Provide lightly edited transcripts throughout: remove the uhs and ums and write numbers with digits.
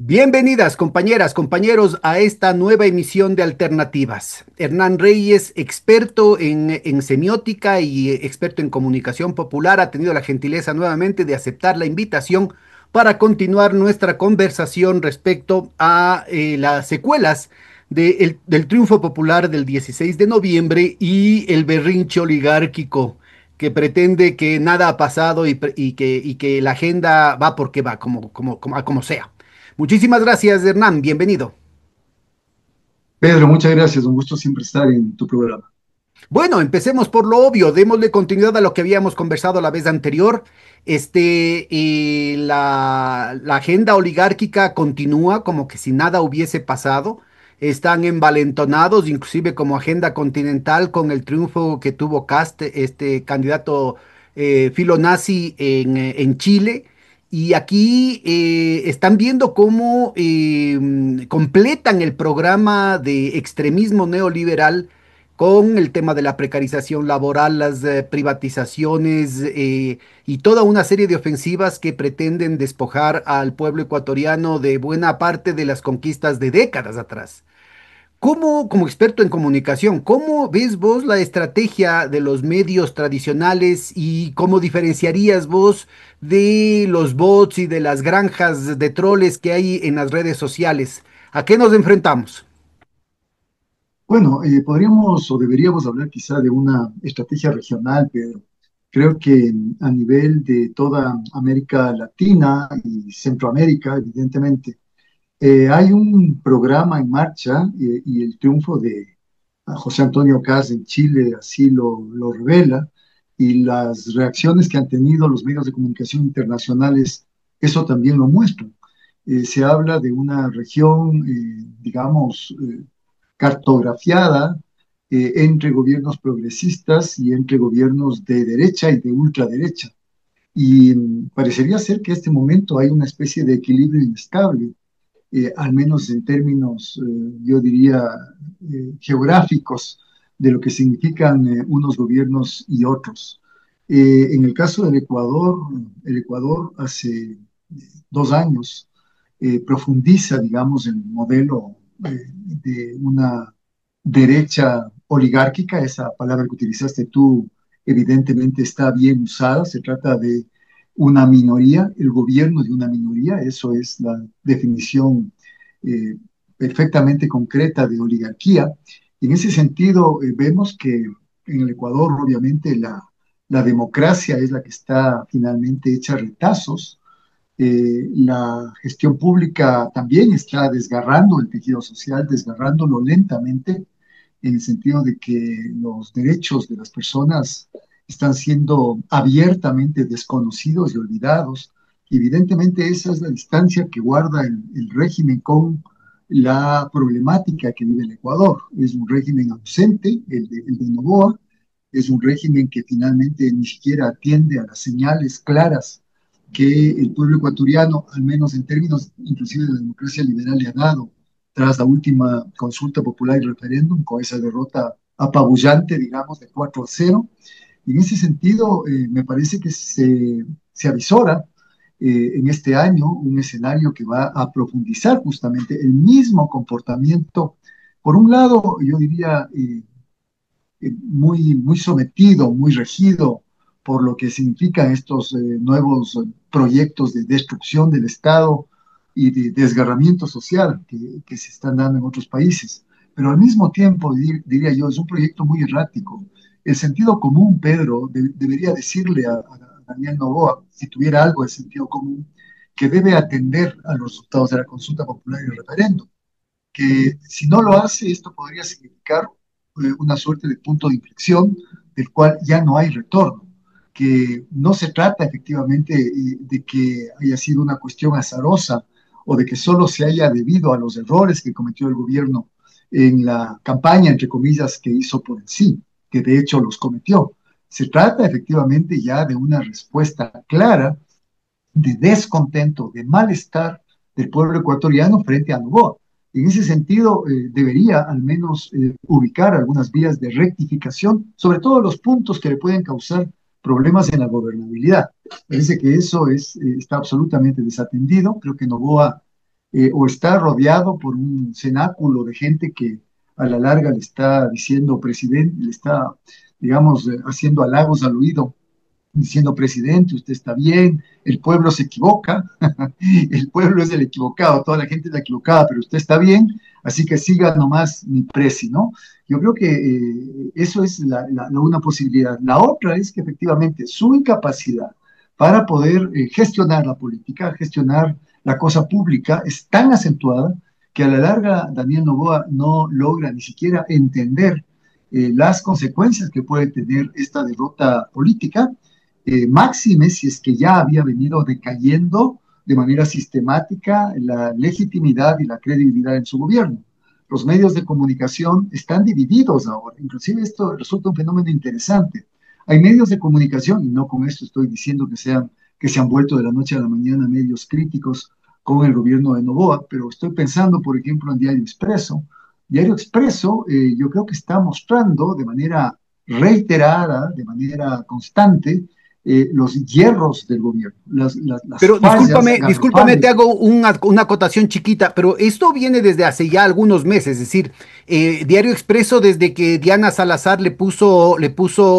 Bienvenidas, compañeras, compañeros, a esta nueva emisión de Alternativas. Hernán Reyes, experto en semiótica y experto en comunicación popular, ha tenido la gentileza nuevamente de aceptar la invitación para continuar nuestra conversación respecto a las secuelas del triunfo popular del 16 de noviembre y el berrinche oligárquico que pretende que nada ha pasado y que la agenda va porque va, como sea. Muchísimas gracias, Hernán. Bienvenido. Pedro, muchas gracias. Un gusto siempre estar en tu programa. Bueno, empecemos por lo obvio. Démosle continuidad a lo que habíamos conversado la vez anterior. La agenda oligárquica continúa como que si nada hubiese pasado. Están envalentonados, inclusive como agenda continental, con el triunfo que tuvo Cast, este candidato filonazi en Chile. Y aquí están viendo cómo completan el programa de extremismo neoliberal con el tema de la precarización laboral, las privatizaciones y toda una serie de ofensivas que pretenden despojar al pueblo ecuatoriano de buena parte de las conquistas de décadas atrás. ¿Cómo, como experto en comunicación, cómo ves vos la estrategia de los medios tradicionales y cómo diferenciarías vos de los bots y de las granjas de troles que hay en las redes sociales? ¿A qué nos enfrentamos? Bueno, podríamos o deberíamos hablar quizá de una estrategia regional, Pedro. Creo que a nivel de toda América Latina y Centroamérica, evidentemente, hay un programa en marcha y el triunfo de José Antonio Caz en Chile así lo revela y las reacciones que han tenido los medios de comunicación internacionales, eso también lo muestran. Se habla de una región, digamos, cartografiada entre gobiernos progresistas y entre gobiernos de derecha y de ultraderecha. Y parecería ser que en este momento hay una especie de equilibrio inestable, al menos en términos, yo diría, geográficos, de lo que significan unos gobiernos y otros. En el caso del Ecuador, el Ecuador hace 2 años profundiza, digamos, el modelo de una derecha oligárquica. Esa palabra que utilizaste tú evidentemente está bien usada. Se trata de una minoría, el gobierno de una minoría. Eso es la definición eh, perfectamente concreta de oligarquía. En ese sentido, vemos que en el Ecuador, obviamente, la democracia es la que está finalmente hecha retazos. La gestión pública también está desgarrando el tejido social, desgarrándolo lentamente, en el sentido de que los derechos de las personas están siendo abiertamente desconocidos y olvidados. Y evidentemente esa es la distancia que guarda el régimen con la problemática que vive el Ecuador. Es un régimen ausente, el de Noboa, es un régimen que finalmente ni siquiera atiende a las señales claras que el pueblo ecuatoriano, al menos en términos inclusive de la democracia liberal, le ha dado tras la última consulta popular y referéndum, con esa derrota apabullante, digamos, de 4-0. Y en ese sentido, me parece que se avisora en este año un escenario que va a profundizar justamente el mismo comportamiento, por un lado, yo diría, muy sometido, muy regido por lo que significan estos nuevos proyectos de destrucción del Estado y de desgarramiento social que se están dando en otros países. Pero al mismo tiempo, diría yo, es un proyecto muy errático. El sentido común, Pedro, debería decirle a Daniel Noboa, si tuviera algo de sentido común, que debe atender a los resultados de la consulta popular y el referéndum, que si no lo hace, esto podría significar una suerte de punto de inflexión del cual ya no hay retorno, que no se trata efectivamente de que haya sido una cuestión azarosa o de que solo se haya debido a los errores que cometió el gobierno en la campaña, entre comillas, que hizo por el sí, que de hecho los cometió. Se trata efectivamente ya de una respuesta clara de descontento, de malestar del pueblo ecuatoriano frente a Noboa. En ese sentido, debería al menos ubicar algunas vías de rectificación, sobre todo los puntos que le pueden causar problemas en la gobernabilidad. Parece que eso está absolutamente desatendido. Creo que Noboa o está rodeado por un cenáculo de gente que a la larga le está diciendo presidente, le está, digamos, haciendo halagos al oído diciendo, presidente, usted está bien, el pueblo se equivoca, el pueblo es el equivocado, toda la gente es la equivocada, pero usted está bien, así que siga nomás mi presi, ¿no? Yo creo que eso es una posibilidad. La otra es que efectivamente su incapacidad para poder gestionar la política, gestionar la cosa pública, es tan acentuada que a la larga Daniel Noboa no logra ni siquiera entender las consecuencias que puede tener esta derrota política máxime si es que ya había venido decayendo de manera sistemática la legitimidad y la credibilidad en su gobierno. Los medios de comunicación están divididos ahora, inclusive esto resulta un fenómeno interesante. Hay medios de comunicación, y no con esto estoy diciendo que se han vuelto de la noche a la mañana medios críticos con el gobierno de Noboa, pero estoy pensando, por ejemplo, en Diario Expreso. Diario Expreso, yo creo que está mostrando de manera reiterada, de manera constante, los hierros del gobierno, las Pero fallas discúlpame, te garrafales. hago una acotación chiquita, pero esto viene desde hace ya algunos meses, es decir, Diario Expreso desde que Diana Salazar le puso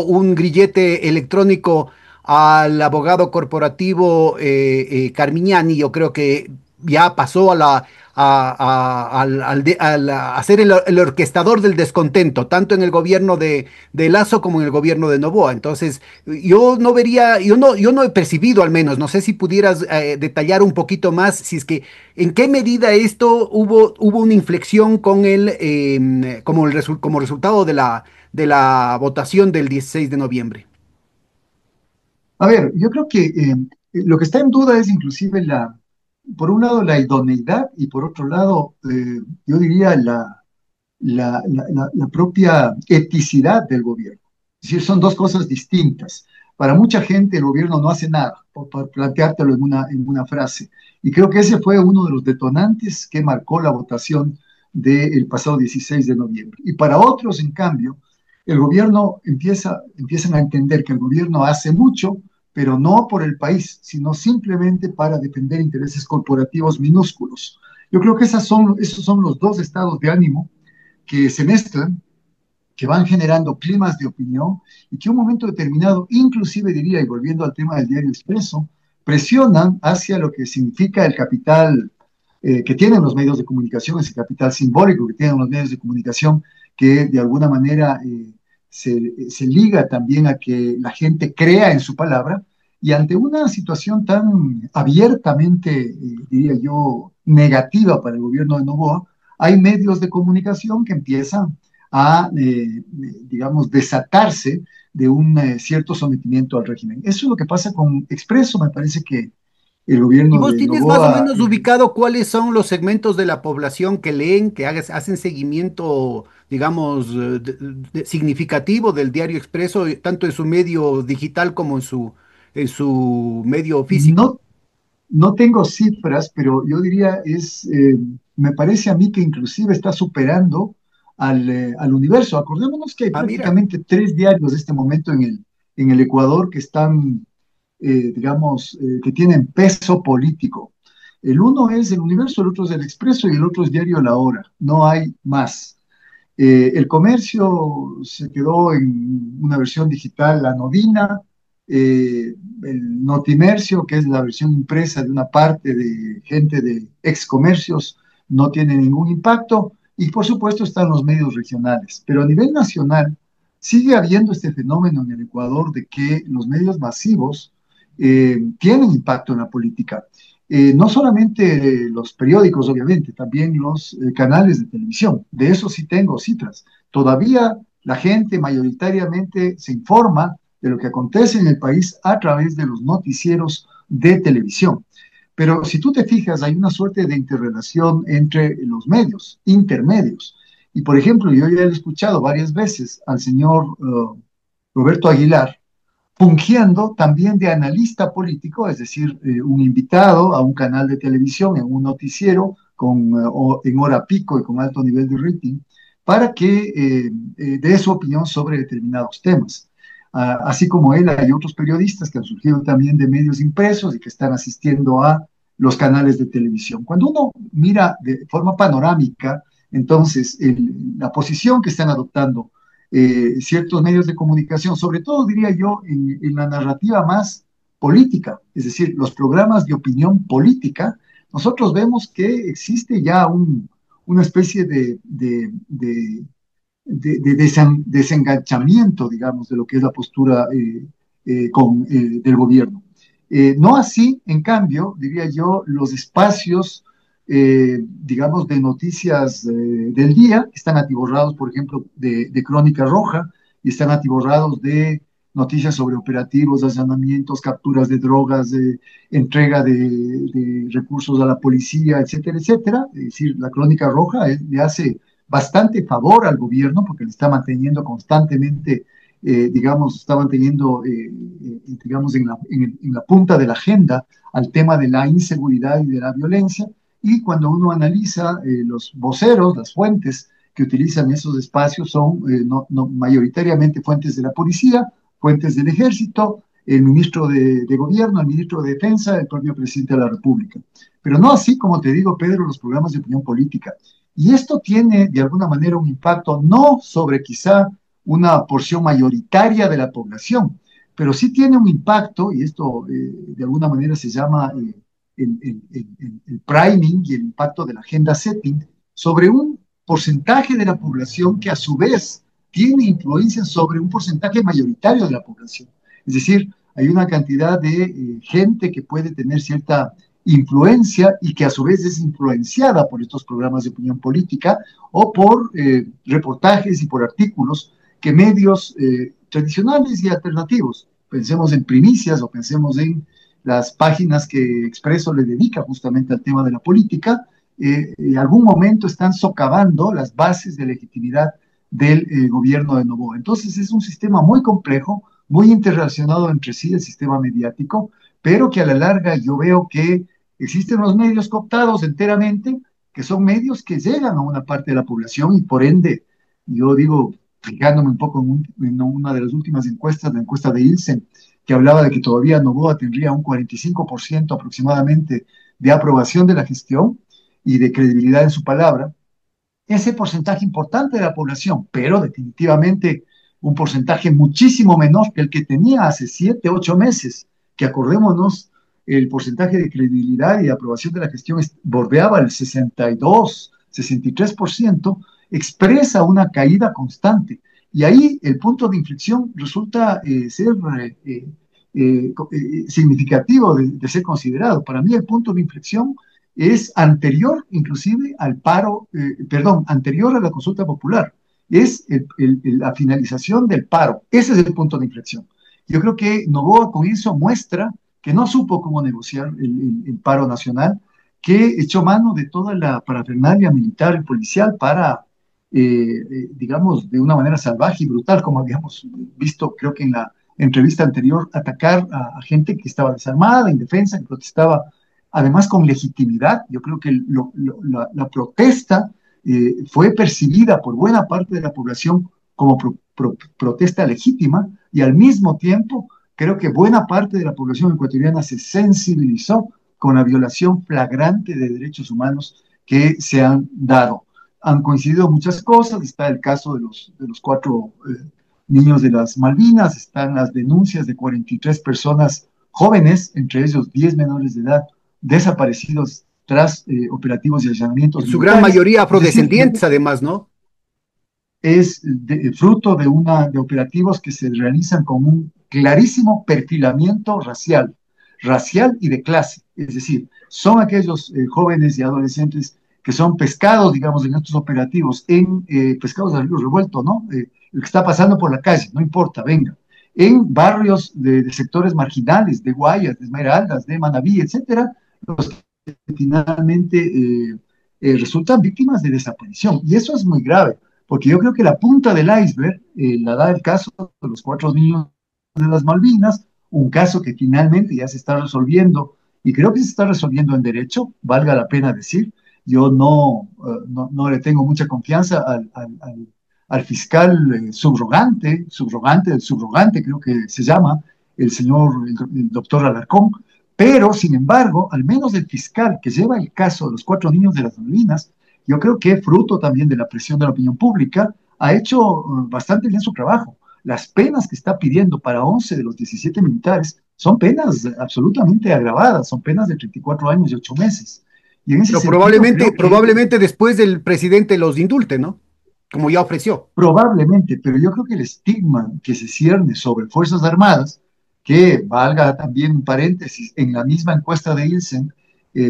un grillete electrónico al abogado corporativo Carmiñani, yo creo que ya pasó a ser el orquestador del descontento, tanto en el gobierno de Lazo como en el gobierno de Noboa. Entonces, yo no he percibido al menos, no sé si pudieras detallar un poquito más, si es que en qué medida esto hubo una inflexión con como resultado de la votación del 16 de noviembre. A ver, yo creo que lo que está en duda es inclusive por un lado, la idoneidad y por otro lado, yo diría la propia eticidad del gobierno. Es decir, son dos cosas distintas. Para mucha gente el gobierno no hace nada, por planteártelo en una frase. Y creo que ese fue uno de los detonantes que marcó la votación del pasado 16 de noviembre. Y para otros, en cambio, el gobierno empiezan a entender que el gobierno hace mucho, pero no por el país, sino simplemente para defender intereses corporativos minúsculos. Yo creo que esos son los dos estados de ánimo que se mezclan, que van generando climas de opinión y que un momento determinado, inclusive diría, y volviendo al tema del diario Expreso, presionan hacia lo que significa el capital que tienen los medios de comunicación, ese capital simbólico que tienen los medios de comunicación, que de alguna manera se liga también a que la gente crea en su palabra, y ante una situación tan abiertamente, diría yo, negativa para el gobierno de Noboa, hay medios de comunicación que empiezan digamos, desatarse de un cierto sometimiento al régimen. Eso es lo que pasa con Expreso. Me parece que el ¿Y gobierno vos de tienes más o Noboa menos ubicado cuáles son los segmentos de la población que leen, hacen seguimiento, digamos, significativo del Diario Expreso, tanto en su medio digital como en su medio físico? no, no tengo cifras, pero yo diría me parece a mí que inclusive está superando al universo. Acordémonos que hay Ah, mira. prácticamente tres diarios en este momento en el Ecuador que están digamos, que tienen peso político. El uno es el Universo, el otro es el Expreso y el otro es Diario La Hora. No hay más. El comercio se quedó en una versión digital anodina. El Notimercio, que es la versión impresa de una parte de gente de ex comercios, no tiene ningún impacto. Y por supuesto están los medios regionales. Pero a nivel nacional sigue habiendo este fenómeno en el Ecuador de que los medios masivos tienen impacto en la política. No solamente los periódicos, obviamente, también los canales de televisión. De eso sí tengo cifras. Todavía la gente mayoritariamente se informa de lo que acontece en el país a través de los noticieros de televisión. Pero si tú te fijas, hay una suerte de interrelación entre los medios, intermedios. Y por ejemplo, yo ya he escuchado varias veces al señor Roberto Aguilar fungiendo también de analista político, es decir, un invitado a un canal de televisión, en un noticiero, en hora pico y con alto nivel de rating, para que dé su opinión sobre determinados temas. Así como él, hay otros periodistas que han surgido también de medios impresos y que están asistiendo a los canales de televisión. Cuando uno mira de forma panorámica, entonces, la posición que están adoptando ciertos medios de comunicación, sobre todo diría yo en la narrativa más política, es decir, los programas de opinión política, nosotros vemos que existe ya una especie de desenganchamiento, digamos, de lo que es la postura del gobierno. No así, en cambio, diría yo, los espacios, digamos, de noticias del día están atiborrados, por ejemplo, de Crónica Roja y están atiborrados de noticias sobre operativos, allanamientos, capturas de drogas, entrega de recursos a la policía, etcétera, etcétera. Es decir, la Crónica Roja le hace bastante favor al gobierno porque le está manteniendo constantemente, digamos, está manteniendo, digamos, en la punta de la agenda al tema de la inseguridad y de la violencia. Y cuando uno analiza los voceros, las fuentes que utilizan esos espacios son mayoritariamente fuentes de la policía, fuentes del ejército, el ministro de gobierno, el ministro de defensa, el propio presidente de la República. Pero no así, como te digo, Pedro, los programas de opinión política. Y esto tiene de alguna manera un impacto no sobre quizá una porción mayoritaria de la población, pero sí tiene un impacto, y esto de alguna manera se llama el priming y el impacto de la agenda setting, sobre un porcentaje de la población que a su vez tiene influencia sobre un porcentaje mayoritario de la población. Es decir, hay una cantidad de gente que puede tener cierta influencia y que a su vez es influenciada por estos programas de opinión política o por reportajes y por artículos que medios tradicionales y alternativos, pensemos en Primicias o pensemos en las páginas que Expreso le dedica justamente al tema de la política, en algún momento están socavando las bases de legitimidad del gobierno de Noboa. Entonces es un sistema muy complejo, muy interrelacionado entre sí, el sistema mediático, pero que a la larga yo veo que existen los medios cooptados enteramente, que son medios que llegan a una parte de la población y por ende, yo digo, fijándome un poco en una de las últimas encuestas, la encuesta de Ilsen, que hablaba de que todavía Noboa tendría un 45% aproximadamente de aprobación de la gestión y de credibilidad en su palabra, ese porcentaje importante de la población, pero definitivamente un porcentaje muchísimo menor que el que tenía hace 7, 8 meses, que acordémonos, el porcentaje de credibilidad y de aprobación de la gestión bordeaba el 62, 63%, expresa una caída constante. Y ahí el punto de inflexión resulta ser significativo de ser considerado. Para mí el punto de inflexión es anterior inclusive al paro, perdón, anterior a la consulta popular, es la finalización del paro. Ese es el punto de inflexión. Yo creo que Noboa con eso muestra que no supo cómo negociar el paro nacional, que echó mano de toda la parafernalia militar y policial para, digamos, de una manera salvaje y brutal, como habíamos visto, creo que en la entrevista anterior, atacar a gente que estaba desarmada, indefensa, que protestaba además con legitimidad. Yo creo que la protesta fue percibida por buena parte de la población como protesta legítima y al mismo tiempo creo que buena parte de la población ecuatoriana se sensibilizó con la violación flagrante de derechos humanos que se han dado. Han coincidido muchas cosas, está el caso de los 4 niños de las Malvinas, están las denuncias de 43 personas jóvenes, entre ellos 10 menores de edad, desaparecidos tras operativos y En allanamientos su gran militares. mayoría Es decir, afrodescendientes, además, ¿no? es fruto de operativos que se realizan con un clarísimo perfilamiento racial y de clase. Es decir, son aquellos jóvenes y adolescentes que son pescados, digamos, en estos operativos, pescados de río revuelto, ¿no? El que está pasando por la calle, no importa, venga. En barrios de sectores marginales, de Guayas, de Esmeraldas, de Manabí, etcétera, los que finalmente resultan víctimas de desaparición. Y eso es muy grave porque yo creo que la punta del iceberg la da el caso de los 4 niños de las Malvinas, un caso que finalmente ya se está resolviendo y creo que se está resolviendo en derecho, valga la pena decir. Yo no le tengo mucha confianza al fiscal el subrogante creo que se llama, el doctor Alarcón, pero sin embargo, al menos el fiscal que lleva el caso de los 4 niños de las Malvinas, yo creo que fruto también de la presión de la opinión pública, ha hecho bastante bien su trabajo. Las penas que está pidiendo para 11 de los 17 militares son penas absolutamente agravadas, son penas de 34 años y 8 meses. Y en ese Pero sentido probablemente, creo que probablemente después el presidente los indulte, ¿no? Como ya ofreció. probablemente, pero yo creo que el estigma que se cierne sobre Fuerzas Armadas, que valga también un paréntesis, en la misma encuesta de Ilsen,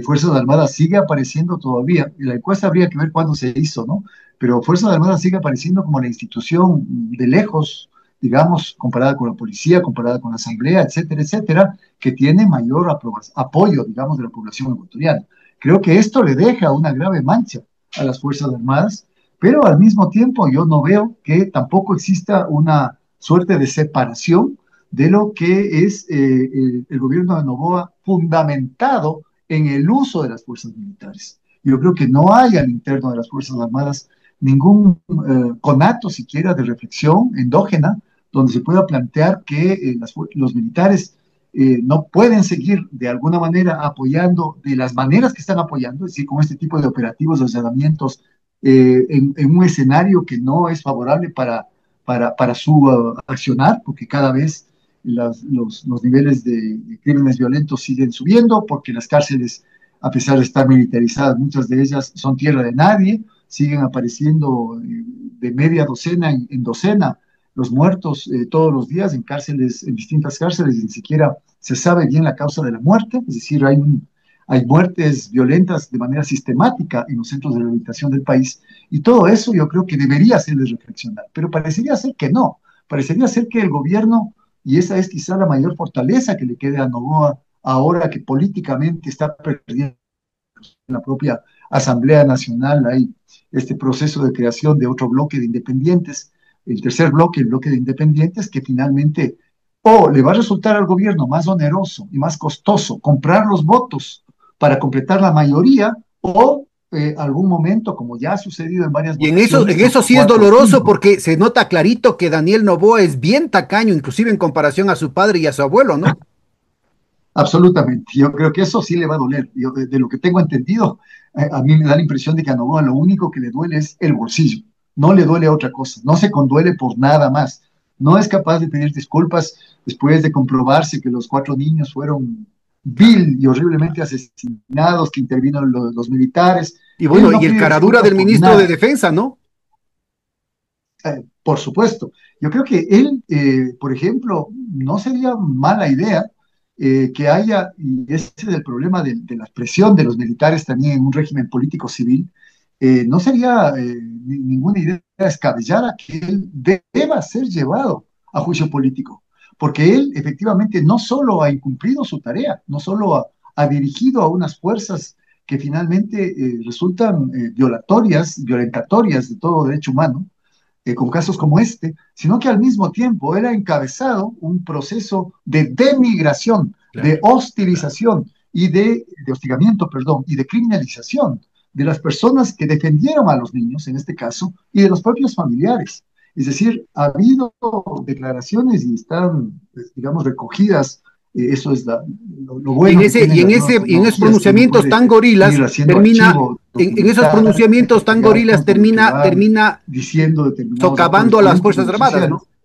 Fuerzas Armadas sigue apareciendo todavía, la encuesta habría que ver cuándo se hizo, ¿no? Pero Fuerzas Armadas sigue apareciendo como la institución de lejos, digamos, comparada con la policía, comparada con la asamblea, etcétera, etcétera, que tiene mayor apoyo, digamos, de la población ecuatoriana. Creo que esto le deja una grave mancha a las Fuerzas Armadas, pero al mismo tiempo yo no veo que tampoco exista una suerte de separación de lo que es el gobierno de Noboa fundamentado en el uso de las fuerzas militares. Yo creo que no hay al interno de las Fuerzas Armadas ningún conato siquiera de reflexión endógena donde se pueda plantear que los militares no pueden seguir de alguna manera apoyando de las maneras que están apoyando, es decir, con este tipo de operativos, de allanamientos en un escenario que no es favorable para su accionar, porque cada vez los niveles de crímenes violentos siguen subiendo, porque las cárceles, a pesar de estar militarizadas, muchas de ellas son tierra de nadie, siguen apareciendo de media docena en docena los muertos todos los días en cárceles, en distintas cárceles, y ni siquiera se sabe bien la causa de la muerte, es decir, hay muertes violentas de manera sistemática en los centros de rehabilitación del país, y todo eso yo creo que debería hacerles reflexionar, pero parecería ser que no, parecería ser que el gobierno, y esa es quizá la mayor fortaleza que le quede a Noboa ahora que políticamente está perdiendo en la propia Asamblea Nacional, hay este proceso de creación de otro bloque de independientes, el tercer bloque, el bloque de independientes, que finalmente o le va a resultar al gobierno más oneroso y más costoso comprar los votos para completar la mayoría, o algún momento, como ya ha sucedido en varias Y en votaciones, eso entre sí es cuatro o doloroso cinco. porque se nota clarito que Daniel Noboa es bien tacaño, inclusive en comparación a su padre y a su abuelo, ¿no? Absolutamente, yo creo que eso sí le va a doler. Yo, de lo que tengo entendido, a mí me da la impresión de que a Novoa lo único que le duele es el bolsillo, no le duele otra cosa, no se conduele por nada más. No es capaz de pedir disculpas después de comprobarse que los 4 niños fueron Claro, vil y horriblemente claro. asesinados, que intervinieron los militares. Y Él bueno, no y el pide caradura disculpas del por ministro de nada. Defensa, ¿no? Por supuesto, yo creo que él, por ejemplo, no sería mala idea que haya, y ese es el problema de la presión de los militares también en un régimen político civil, no sería ninguna idea descabellada que él deba ser llevado a juicio político, porque él efectivamente no solo ha incumplido su tarea, no solo ha dirigido a unas fuerzas que finalmente resultan violentatorias de todo derecho humano, con casos como este, sino que al mismo tiempo él ha encabezado un proceso de demigración, de Claro, claro. hostilización y de hostigamiento, perdón, y de criminalización de las personas que defendieron a los niños, en este caso, y de los propios familiares. Es decir, ha habido declaraciones y están, pues, digamos, recogidas. Eso es lo Y en bueno que ese, tienen y en las ese, nuevas y en esos tecnologías, que uno pronunciamientos puede tan gorilas ir haciendo termina, archivo en esos documental, pronunciamientos tan gorilas digamos, de lo que termina, van termina diciendo determinados actores socavando a las políticos Fuerzas y Armadas, ¿no? sociales,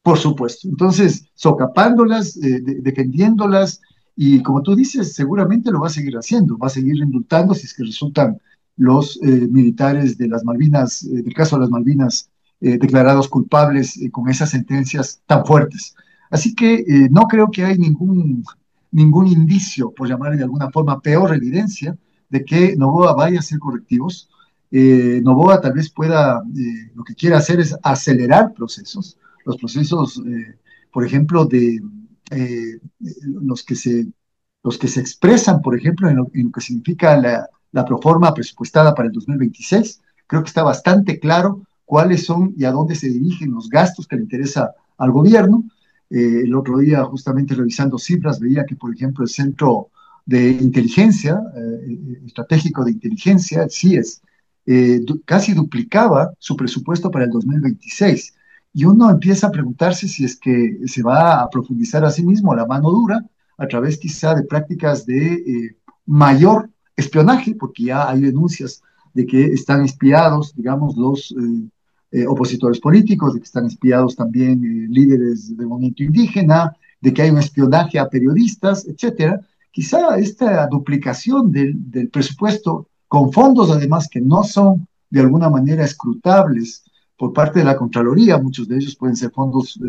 por supuesto. Entonces, socapándolas, defendiéndolas, y como tú dices, seguramente lo va a seguir haciendo, va a seguir indultando si es que resultan los militares de las Malvinas, del caso de las Malvinas, declarados culpables con esas sentencias tan fuertes. Así que no creo que hay ningún indicio, por llamarle de alguna forma, peor evidencia de que Noboa vaya a hacer correctivos. Noboa tal vez pueda, lo que quiera hacer es acelerar procesos, los procesos, por ejemplo, eh, los que se, los que se expresan, por ejemplo, en lo que significa la proforma presupuestada para el 2026. Creo que está bastante claro cuáles son y a dónde se dirigen los gastos que le interesa al gobierno. El otro día, justamente revisando cifras, veía que, por ejemplo, el Centro de Inteligencia, Estratégico de Inteligencia, el CIES, casi duplicaba su presupuesto para el 2026. Y uno empieza a preguntarse si es que se va a profundizar a sí mismo la mano dura a través quizá de prácticas de mayor espionaje, porque ya hay denuncias de que están espiados, digamos, los opositores políticos, de que están espiados también líderes del movimiento indígena, de que hay un espionaje a periodistas, etcétera. Quizá esta duplicación del presupuesto, con fondos además que no son de alguna manera escrutables por parte de la Contraloría, muchos de ellos pueden ser fondos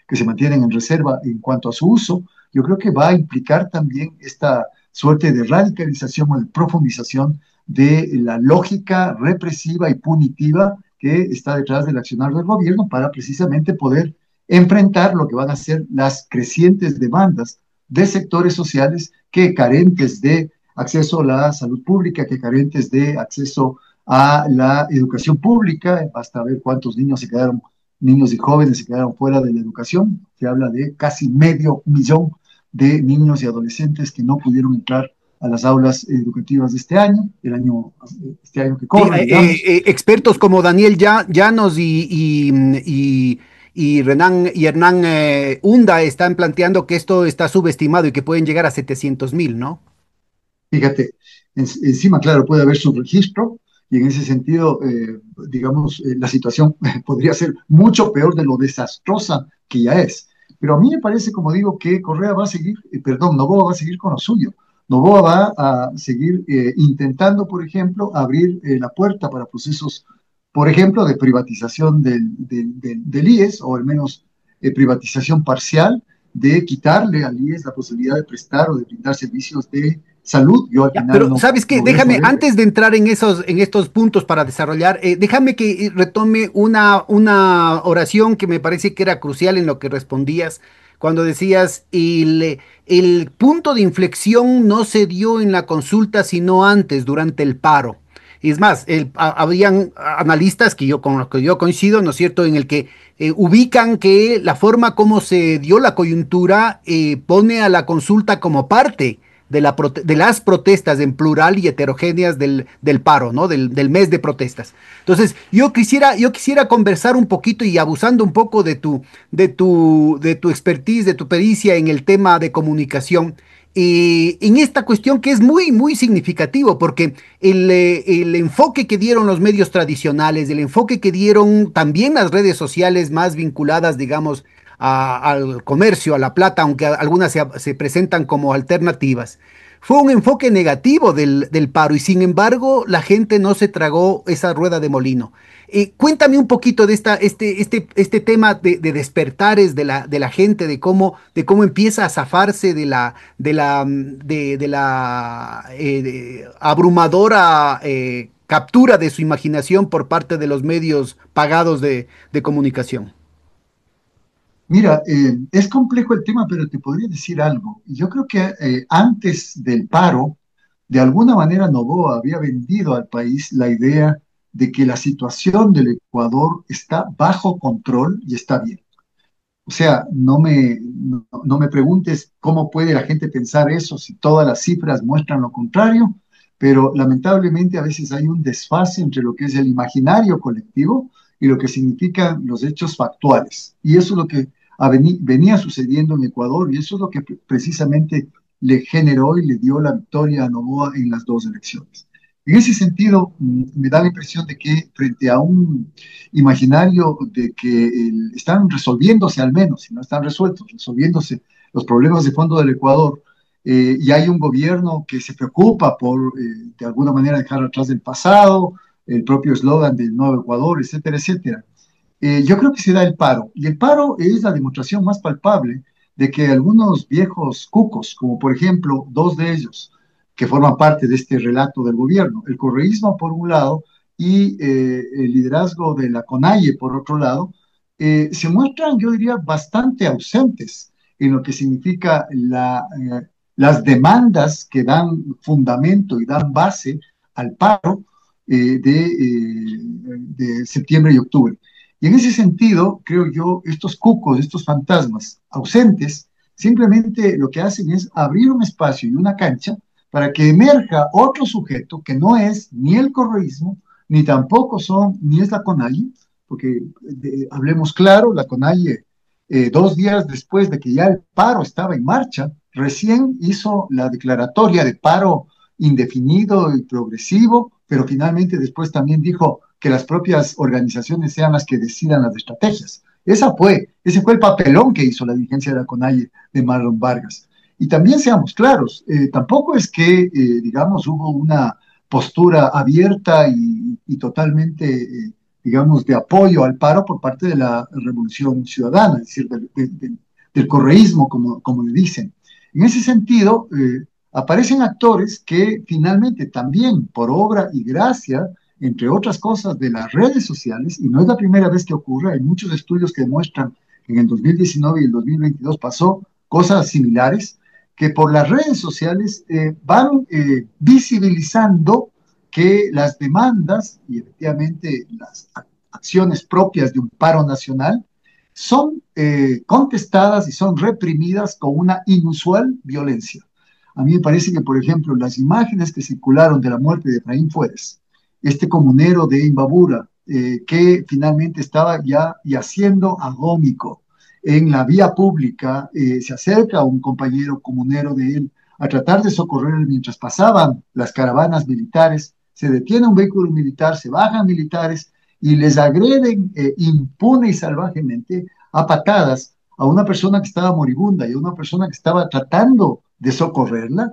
que se mantienen en reserva en cuanto a su uso, yo creo que va a implicar también esta suerte de radicalización o de profundización de la lógica represiva y punitiva que está detrás del accionar del gobierno para precisamente poder enfrentar lo que van a ser las crecientes demandas de sectores sociales que carentes de acceso a la salud pública, que carentes de acceso a la educación pública. Basta ver cuántos niños se quedaron, niños y jóvenes se quedaron fuera de la educación. Se habla de casi medio millón de niños y adolescentes que no pudieron entrar a las aulas educativas de este año que Sí, corre, digamos. expertos como Daniel Llanos y Hernán Hunda están planteando que esto está subestimado y que pueden llegar a 700.000, ¿no? Fíjate, encima, claro, puede haber subregistro y en ese sentido, digamos, la situación podría ser mucho peor de lo desastrosa que ya es. Pero a mí me parece, como digo, que Correa va a seguir, perdón, Noboa va a seguir con lo suyo. Noboa va a seguir intentando, por ejemplo, abrir la puerta para procesos, por ejemplo, de privatización del IES, o al menos privatización parcial, de quitarle al IES la posibilidad de prestar o de brindar servicios de salud. Yo al Ya, final pero no, ¿sabes qué? no dejo Déjame, de... antes de entrar en estos puntos para desarrollar, déjame que retome una oración que me parece que era crucial en lo que respondías, cuando decías, el punto de inflexión no se dio en la consulta, sino antes, durante el paro. Y es más, habían analistas que con los que yo coincido, ¿no es cierto?, en el que ubican que la forma como se dio la coyuntura pone a la consulta como parte de las protestas en plural y heterogéneas del paro, ¿no? Del mes de protestas. Entonces, yo quisiera conversar un poquito y abusando un poco de tu expertise, de tu pericia en el tema de comunicación. En esta cuestión que es muy, muy significativo, porque el enfoque que dieron los medios tradicionales, el enfoque que dieron también las redes sociales más vinculadas, digamos, al comercio, a la plata, aunque algunas se presentan como alternativas. Fue un enfoque negativo del paro y sin embargo la gente no se tragó esa rueda de molino. Cuéntame un poquito de este tema de despertares de la gente, de cómo empieza a zafarse de la abrumadora captura de su imaginación por parte de los medios pagados de comunicación. Mira, es complejo el tema, pero te podría decir algo. Yo creo que antes del paro, de alguna manera Noboa había vendido al país la idea de que la situación del Ecuador está bajo control y está bien. O sea, no me preguntes cómo puede la gente pensar eso si todas las cifras muestran lo contrario, pero lamentablemente a veces hay un desfase entre lo que es el imaginario colectivo y lo que significan los hechos factuales. Y eso es lo que venía sucediendo en Ecuador y eso es lo que precisamente le generó y le dio la victoria a Noboa en las dos elecciones. En ese sentido, me da la impresión de que frente a un imaginario de que están resolviéndose al menos, si no están resueltos, resolviéndose los problemas de fondo del Ecuador, y hay un gobierno que se preocupa por, de alguna manera, dejar atrás del pasado, el propio eslogan del Nuevo Ecuador, etcétera, etcétera. Yo creo que se da el paro, y el paro es la demostración más palpable de que algunos viejos cucos, como por ejemplo dos de ellos, que forman parte de este relato del gobierno, el correísmo por un lado y el liderazgo de la CONAIE por otro lado, se muestran, yo diría, bastante ausentes en lo que significa las demandas que dan fundamento y dan base al paro, de septiembre y octubre. Y en ese sentido, creo yo, estos cucos, estos fantasmas ausentes, simplemente lo que hacen es abrir un espacio y una cancha para que emerja otro sujeto que no es ni el correísmo, ni tampoco ni es la CONAIE, porque hablemos claro, la CONAIE, 2 días después de que ya el paro estaba en marcha, recién hizo la declaratoria de paro indefinido y progresivo, pero finalmente después también dijo que las propias organizaciones sean las que decidan las estrategias. Ese fue el papelón que hizo la dirigencia de la CONAIE de Marlon Vargas. Y también seamos claros, tampoco es que, digamos, hubo una postura abierta y totalmente, digamos, de apoyo al paro por parte de la Revolución Ciudadana, es decir, del correísmo, como le dicen. En ese sentido, aparecen actores que finalmente también por obra y gracia, entre otras cosas, de las redes sociales, y no es la primera vez que ocurre, hay muchos estudios que demuestran que en el 2019 y el 2022 pasó cosas similares, que por las redes sociales van visibilizando que las demandas y efectivamente las acciones propias de un paro nacional son contestadas y son reprimidas con una inusual violencia. A mí me parece que, por ejemplo, las imágenes que circularon de la muerte de Efraín Fuentes, este comunero de Imbabura, que finalmente estaba ya yaciendo agónico en la vía pública, se acerca a un compañero comunero de él a tratar de socorrer mientras pasaban las caravanas militares, se detiene un vehículo militar, se bajan militares y les agreden impune y salvajemente a patadas a una persona que estaba moribunda y a una persona que estaba tratando de socorrerla.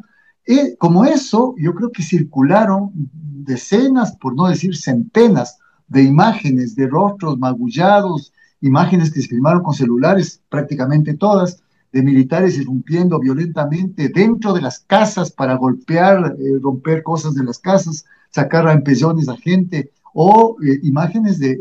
Como eso, yo creo que circularon decenas, por no decir centenas, de imágenes de rostros magullados, imágenes que se filmaron con celulares, prácticamente todas, de militares irrumpiendo violentamente dentro de las casas para golpear, romper cosas de las casas, sacar a empellones a gente, o imágenes de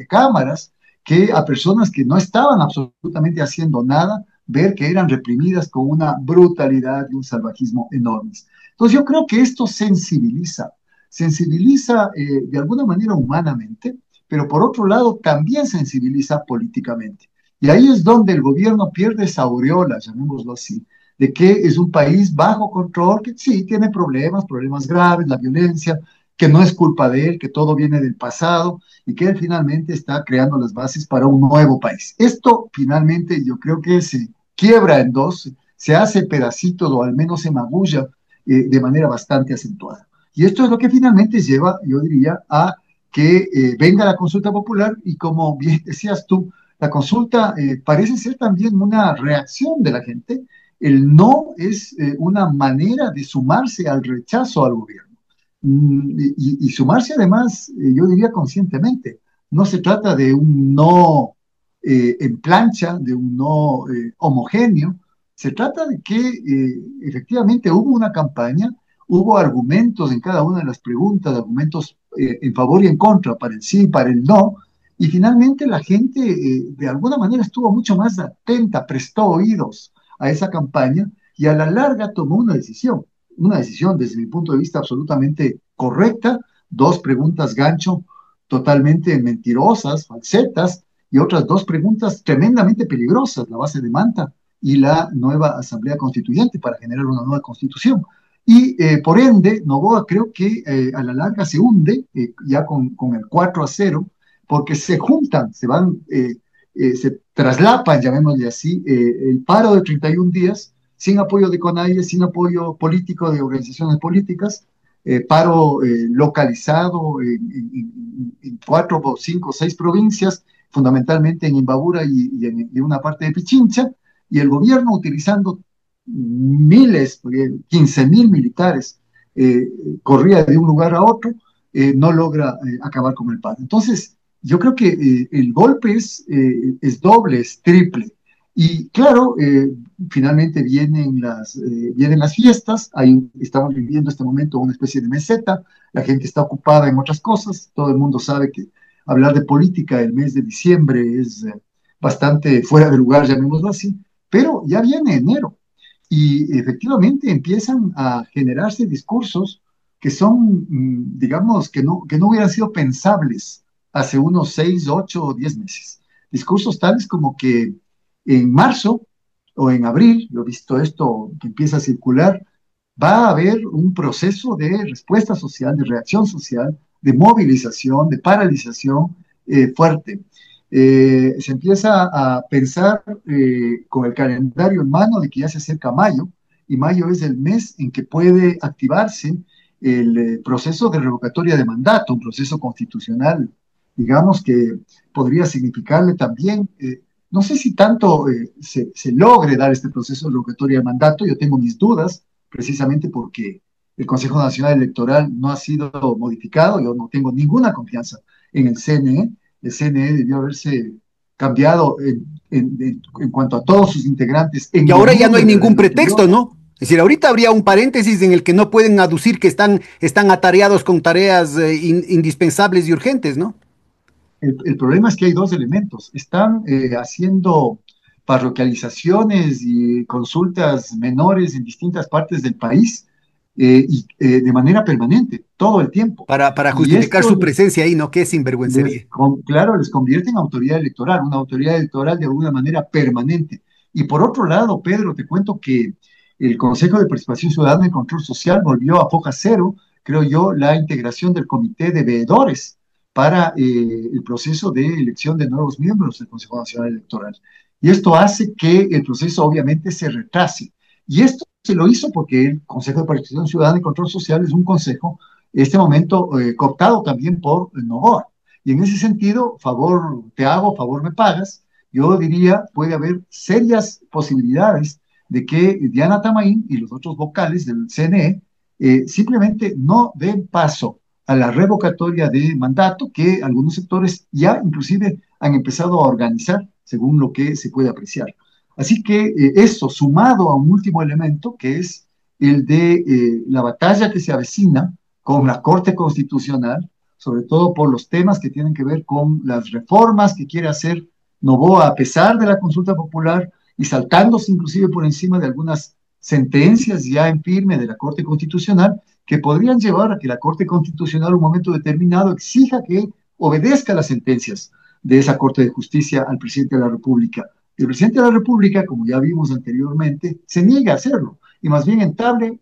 cámaras que a personas que no estaban absolutamente haciendo nada, ver que eran reprimidas con una brutalidad y un salvajismo enormes. Entonces yo creo que esto sensibiliza de alguna manera humanamente, pero por otro lado también sensibiliza políticamente. Y ahí es donde el gobierno pierde esa aureola, llamémoslo así, de que es un país bajo control, que sí, tiene problemas, problemas graves, la violencia, que no es culpa de él, que todo viene del pasado y que él finalmente está creando las bases para un nuevo país. Esto finalmente yo creo que se quiebra en dos, se hace pedacito o al menos se magulla de manera bastante acentuada. Y esto es lo que finalmente lleva, yo diría, a que venga la consulta popular y como bien decías tú, la consulta parece ser también una reacción de la gente. El no es una manera de sumarse al rechazo al gobierno. Y sumarse además, yo diría conscientemente. No se trata de un no en plancha, de un no homogéneo. Se trata de que efectivamente hubo una campaña, hubo argumentos en cada una de las preguntas, argumentos en favor y en contra, para el sí, para el no, y finalmente la gente de alguna manera estuvo mucho más atenta, prestó oídos a esa campaña y a la larga tomó una decisión desde mi punto de vista absolutamente correcta, dos preguntas gancho totalmente mentirosas, falsetas, y otras dos preguntas tremendamente peligrosas, la base de Manta y la nueva Asamblea Constituyente para generar una nueva constitución. Y por ende, Novoa creo que a la larga se hunde ya con el 4-0, porque se juntan, se traslapan, llamémosle así, el paro de 31 días sin apoyo de CONAIE, sin apoyo político de organizaciones políticas, paro localizado en 4, 5, 6 provincias, fundamentalmente en Imbabura y una parte de Pichincha, y el gobierno utilizando miles, 15.000 militares, corría de un lugar a otro, no logra acabar con el paro. Entonces, yo creo que el golpe es doble, es triple. Y claro, finalmente vienen las fiestas, estamos viviendo este momento una especie de meseta, la gente está ocupada en otras cosas, todo el mundo sabe que hablar de política el mes de diciembre es bastante fuera de lugar, llamémoslo así, pero ya viene enero y efectivamente empiezan a generarse discursos que son, digamos, que no hubieran sido pensables hace unos 6, 8 o 10 meses. Discursos tales como que en marzo o en abril, yo he visto esto que empieza a circular, va a haber un proceso de respuesta social, de reacción social, de movilización, de paralización fuerte. Se empieza a pensar con el calendario en mano de que ya se acerca mayo, y mayo es el mes en que puede activarse el proceso de revocatoria de mandato, un proceso constitucional, digamos, que podría significarle también, no sé si tanto se logre dar este proceso de revocatoria de mandato, yo tengo mis dudas, precisamente porque el Consejo Nacional Electoral no ha sido modificado, yo no tengo ninguna confianza en el CNE, el CNE debió haberse cambiado en cuanto a todos sus integrantes en Y lo ahora ya no nulo hay del ningún año pretexto, anterior. ¿no? Es decir, ahorita habría un paréntesis en el que no pueden aducir que están atareados con tareas indispensables y urgentes, ¿no? El problema es que hay dos elementos. Están haciendo parroquializaciones y consultas menores en distintas partes del país de manera permanente, todo el tiempo. Para Y justificar esto su presencia ahí, ¿no? Qué sinvergüencería. claro, les convierte en autoridad electoral, una autoridad electoral de alguna manera permanente. Y por otro lado, Pedro, te cuento que el Consejo de Participación Ciudadana y Control Social volvió a foja cero, creo yo, la integración del comité de veedores para el proceso de elección de nuevos miembros del Consejo Nacional Electoral. Y esto hace que el proceso obviamente se retrase. Y esto se lo hizo porque el Consejo de Participación Ciudadana y Control Social es un consejo, en este momento, cooptado también por Novoa. Y en ese sentido, favor te hago, favor me pagas, yo diría, puede haber serias posibilidades de que Diana Tamaín y los otros vocales del CNE simplemente no den paso a la revocatoria de mandato que algunos sectores ya inclusive han empezado a organizar, según lo que se puede apreciar. Así que esto sumado a un último elemento, que es el de la batalla que se avecina con la Corte Constitucional, sobre todo por los temas que tienen que ver con las reformas que quiere hacer Novoa a pesar de la consulta popular y saltándose inclusive por encima de algunas sentencias ya en firme de la Corte Constitucional que podrían llevar a que la Corte Constitucional en un momento determinado exija que obedezca las sentencias de esa Corte de Justicia al presidente de la República. El presidente de la República, como ya vimos anteriormente, se niega a hacerlo y más bien entable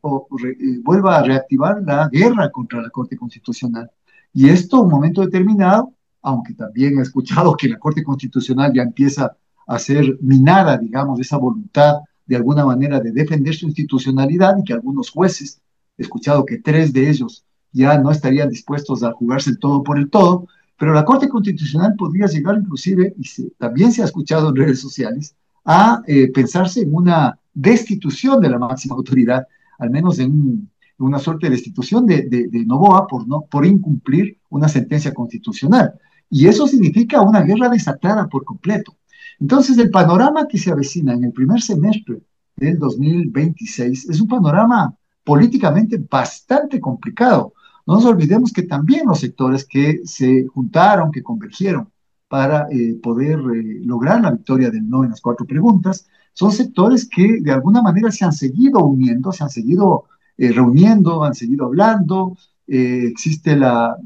vuelva a reactivar la guerra contra la Corte Constitucional. Y esto, un momento determinado, aunque también he escuchado que la Corte Constitucional ya empieza a ser minada, digamos, esa voluntad de alguna manera de defender su institucionalidad y que algunos jueces, he escuchado que 3 de ellos ya no estarían dispuestos a jugarse el todo por el todo, pero la Corte Constitucional podría llegar inclusive, y también se ha escuchado en redes sociales, a pensarse en una destitución de la máxima autoridad, al menos en una suerte de destitución de Novoa por, no, por incumplir una sentencia constitucional. Y eso significa una guerra desatada por completo. Entonces, el panorama que se avecina en el primer semestre del 2026 es un panorama políticamente bastante complicado. No nos olvidemos que también los sectores que se juntaron, que convergieron para poder lograr la victoria del no en las 4 preguntas, son sectores que de alguna manera se han seguido uniendo, se han seguido reuniendo, han seguido hablando. Existe la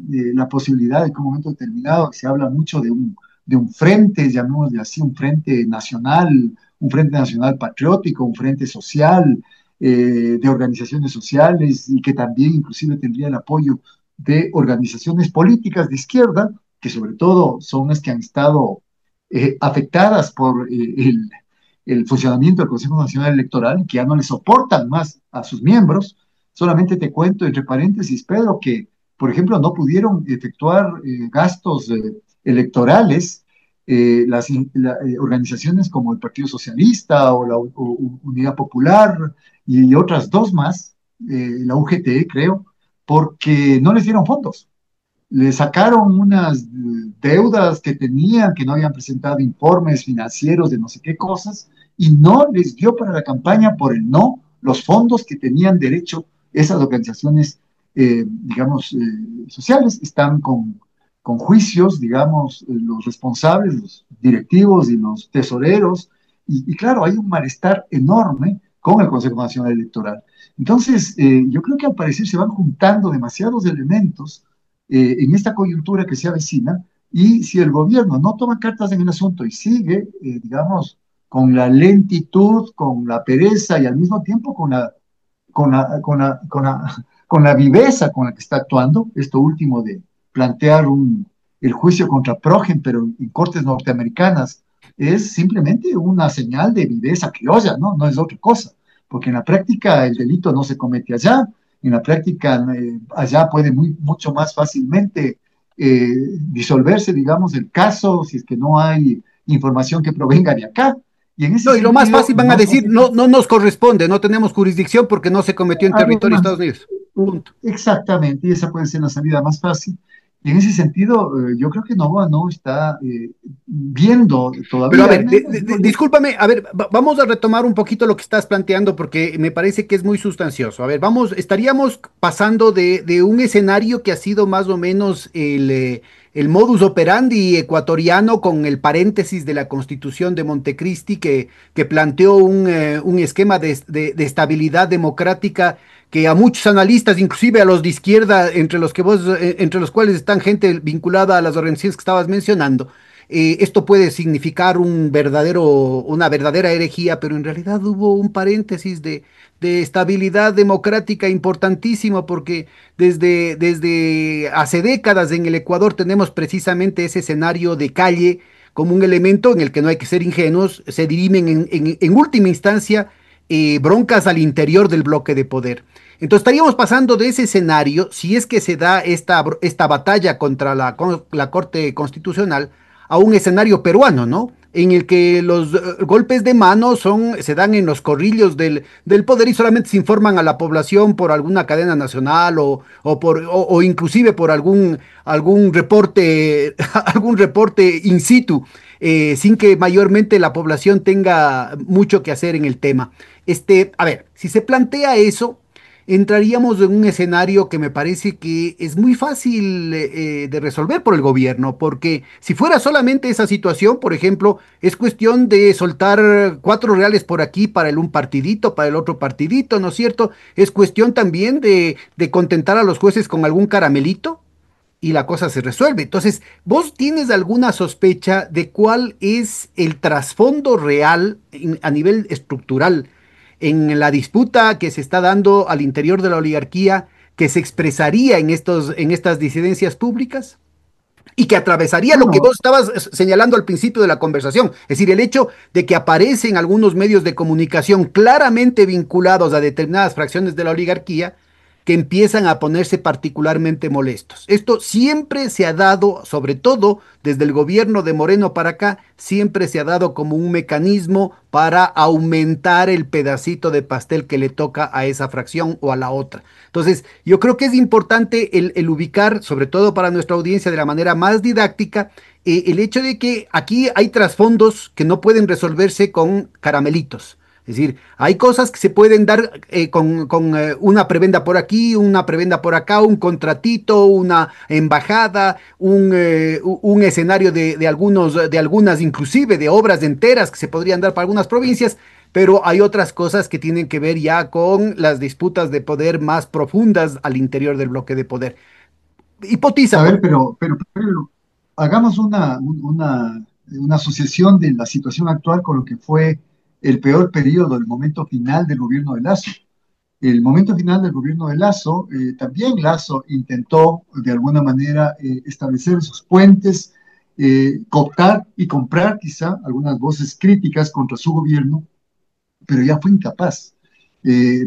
posibilidad de que en un momento determinado se habla mucho de un frente, llamémosle así, un frente nacional patriótico, un frente social, de organizaciones sociales y que también inclusive tendría el apoyo de organizaciones políticas de izquierda, que sobre todo son las que han estado afectadas por el funcionamiento del Consejo Nacional Electoral, que ya no le soportan más a sus miembros. Solamente te cuento, entre paréntesis, Pedro, que, por ejemplo, no pudieron efectuar gastos electorales organizaciones como el Partido Socialista o la Unidad Popular y otras dos más, la UGT, creo, porque no les dieron fondos. Le sacaron unas deudas que tenían, que no habían presentado informes financieros de no sé qué cosas, y no les dio para la campaña por el no los fondos que tenían derecho esas organizaciones, digamos, sociales. Están con juicios, digamos, los responsables, los directivos y los tesoreros, y claro, hay un malestar enorme con el Consejo Nacional Electoral. Entonces, yo creo que al parecer se van juntando demasiados elementos en esta coyuntura que se avecina, y si el gobierno no toma cartas en el asunto y sigue, digamos, con la lentitud, con la pereza y al mismo tiempo con la viveza con la que está actuando, esto último de plantear el juicio contra Progen, pero en cortes norteamericanas, es simplemente una señal de viveza criolla, ¿no? No es otra cosa, porque en la práctica el delito no se comete allá, en la práctica allá puede mucho más fácilmente disolverse, digamos, el caso si es que no hay información que provenga de acá. Y en ese No, y lo más sentido, fácil van a no decir, sé no, no nos corresponde, no tenemos jurisdicción porque no se cometió en territorio de además, Estados Unidos. Punto. exactamente, y esa puede ser la salida más fácil. Y en ese sentido, yo creo que Novoa no está viendo Pero a todavía, ver, digo yo. discúlpame, a ver, vamos a retomar un poquito lo que estás planteando porque me parece que es muy sustancioso. A ver, vamos, estaríamos pasando de un escenario que ha sido más o menos el modus operandi ecuatoriano con el paréntesis de la Constitución de Montecristi que planteó un esquema de estabilidad democrática que a muchos analistas, inclusive a los de izquierda, entre los cuales están gente vinculada a las organizaciones que estabas mencionando, esto puede significar una verdadera herejía, pero en realidad hubo un paréntesis de estabilidad democrática importantísimo, porque desde hace décadas en el Ecuador tenemos precisamente ese escenario de calle como un elemento en el que no hay que ser ingenuos, se dirimen en última instancia broncas al interior del bloque de poder. Entonces estaríamos pasando de ese escenario, si es que se da esta batalla contra la Corte Constitucional, a un escenario peruano, ¿no? En el que los golpes de mano se dan en los corrillos del poder y solamente se informan a la población por alguna cadena nacional o inclusive por algún reporte, algún reporte in situ, sin que mayormente la población tenga mucho que hacer en el tema. A ver, si se plantea eso, entraríamos en un escenario que me parece que es muy fácil de resolver por el gobierno, porque si fuera solamente esa situación, por ejemplo, es cuestión de soltar 4 reales por aquí para un partidito, para el otro partidito, ¿no es cierto? Es cuestión también de contentar a los jueces con algún caramelito y la cosa se resuelve. Entonces, ¿vos tienes alguna sospecha de cuál es el trasfondo real a nivel estructural en la disputa que se está dando al interior de la oligarquía que se expresaría en estas disidencias públicas? Y que atravesaría lo que Bueno, vos estabas señalando al principio de la conversación, es decir, el hecho de que aparecen algunos medios de comunicación claramente vinculados a determinadas fracciones de la oligarquía que empiezan a ponerse particularmente molestos. Esto siempre se ha dado, sobre todo desde el gobierno de Moreno para acá, siempre se ha dado como un mecanismo para aumentar el pedacito de pastel que le toca a esa fracción o a la otra. Entonces, yo creo que es importante el ubicar, sobre todo para nuestra audiencia, de la manera más didáctica, el hecho de que aquí hay trasfondos que no pueden resolverse con caramelitos. Es decir, hay cosas que se pueden dar con una prebenda por aquí, una prebenda por acá, un contratito, una embajada, un escenario de algunas, inclusive de obras enteras que se podrían dar para algunas provincias, pero hay otras cosas que tienen que ver ya con las disputas de poder más profundas al interior del bloque de poder. Hipotiza, a por ver, pero hagamos una asociación de la situación actual con lo que fue el peor periodo, el momento final del gobierno de Lazo. El momento final del gobierno de Lazo, también Lazo intentó de alguna manera establecer esos puentes, cooptar y comprar quizá algunas voces críticas contra su gobierno, pero ya fue incapaz.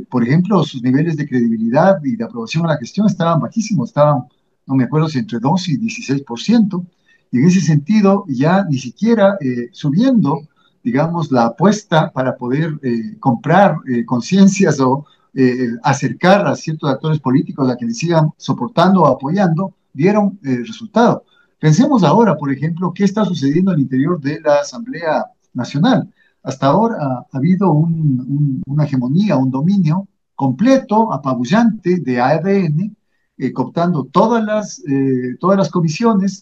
Por ejemplo, sus niveles de credibilidad y de aprobación a la gestión estaban bajísimos, estaban, no me acuerdo si entre 2 y 16%, y en ese sentido ya ni siquiera subiendo, digamos, la apuesta para poder comprar conciencias o acercar a ciertos actores políticos a que le sigan soportando o apoyando, dieron resultado. Pensemos ahora, por ejemplo, qué está sucediendo al interior de la Asamblea Nacional. Hasta ahora ha habido una hegemonía, un dominio completo, apabullante de ARN, cooptando todas las comisiones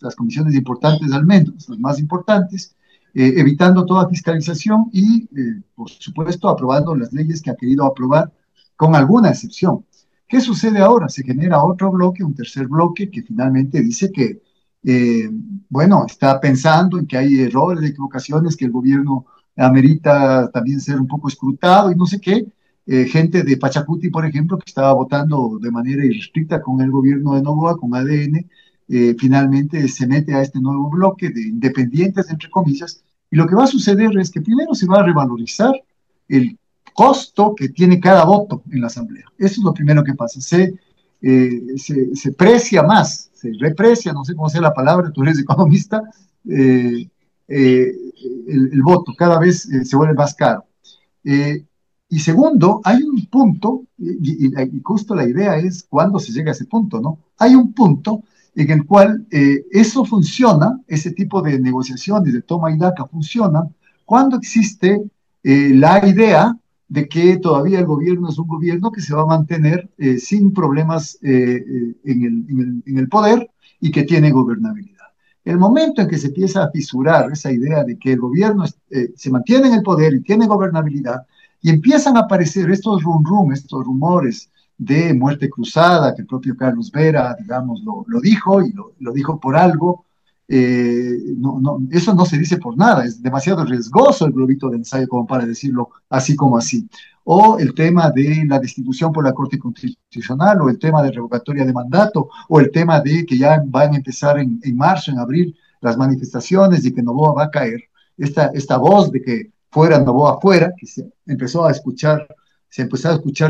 importantes al menos, las más importantes, evitando toda fiscalización y, por supuesto, aprobando las leyes que ha querido aprobar, con alguna excepción. ¿Qué sucede ahora? Se genera otro bloque, un tercer bloque, que finalmente dice que, eh, bueno, está pensando en que hay errores, equivocaciones, que el gobierno amerita también ser un poco escrutado y no sé qué. Gente de Pachacuti, por ejemplo, que estaba votando de manera irrestricta con el gobierno de Noboa, con ADN, finalmente se mete a este nuevo bloque de independientes, entre comillas, y lo que va a suceder es que primero se va a revalorizar el costo que tiene cada voto en la Asamblea. Eso es lo primero que pasa. Se precia más, se reprecia, no sé cómo sea la palabra, tú eres economista, eh, eh, el voto cada vez se vuelve más caro. Eh, y segundo, hay un punto, y justo la idea es cuándo se llega a ese punto, ¿no? Hay un punto en el cual eso funciona, ese tipo de negociaciones de toma y daca funcionan cuando existe la idea de que todavía el gobierno es un gobierno que se va a mantener sin problemas en el poder y que tiene gobernabilidad. El momento en que se empieza a fisurar esa idea de que el gobierno se mantiene en el poder y tiene gobernabilidad, y empiezan a aparecer estos estos rumores de muerte cruzada, que el propio Carlos Vera, digamos, lo dijo y lo dijo por algo. Eso no se dice por nada, es demasiado riesgoso el globito de ensayo como para decirlo así como así. O el tema de la destitución por la Corte Constitucional, o el tema de revocatoria de mandato, o el tema de que ya van a empezar en marzo, en abril, las manifestaciones y que Noboa va a caer. Esta voz de que fuera Noboa fuera, que se empezó a escuchar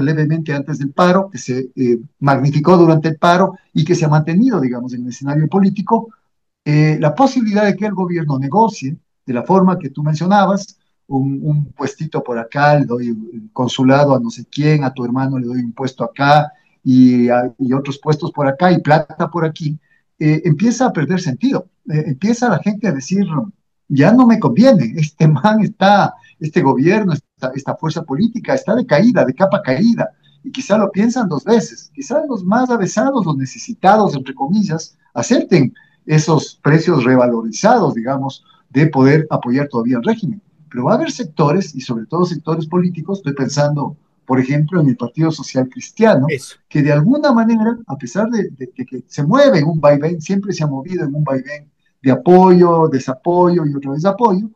levemente antes del paro, que se magnificó durante el paro y que se ha mantenido, digamos, en el escenario político, la posibilidad de que el gobierno negocie de la forma que tú mencionabas, un puestito por acá, le doy un consulado a no sé quién, a tu hermano le doy un puesto acá y otros puestos por acá y plata por aquí, empieza a perder sentido. Empieza la gente a decir, ya no me conviene, este man está, este gobierno, esta fuerza política está de caída, de capa caída, y quizá lo piensan dos veces. Quizá los más avesados, los necesitados, entre comillas, acepten esos precios revalorizados, digamos, de poder apoyar todavía el régimen. Pero va a haber sectores, y sobre todo sectores políticos, estoy pensando, por ejemplo, en el Partido Social Cristiano, Eso. que de alguna manera, a pesar de que se mueve en un vaivén, siempre se ha movido en un vaivén de apoyo, desapoyo y otra vez apoyo,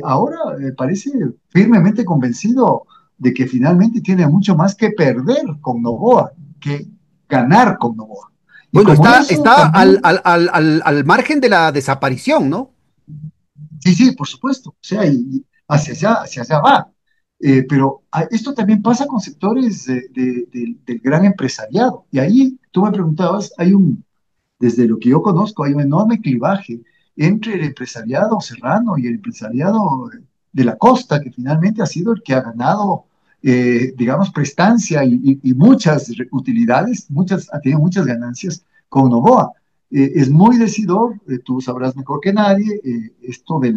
ahora parece firmemente convencido de que finalmente tiene mucho más que perder con Noboa que ganar con Noboa. Y Bueno, como eso está también, al margen de la desaparición, ¿no? sí, sí, por supuesto, o sea, y hacia allá va. Pero esto también pasa con sectores del gran empresariado. Y ahí tú me preguntabas, desde lo que yo conozco, hay un enorme clivaje entre el empresariado serrano y el empresariado de la costa, que finalmente ha sido el que ha ganado, digamos, prestancia y muchas utilidades, ha tenido muchas ganancias con Novoa. Es muy decidor, tú sabrás mejor que nadie, esto de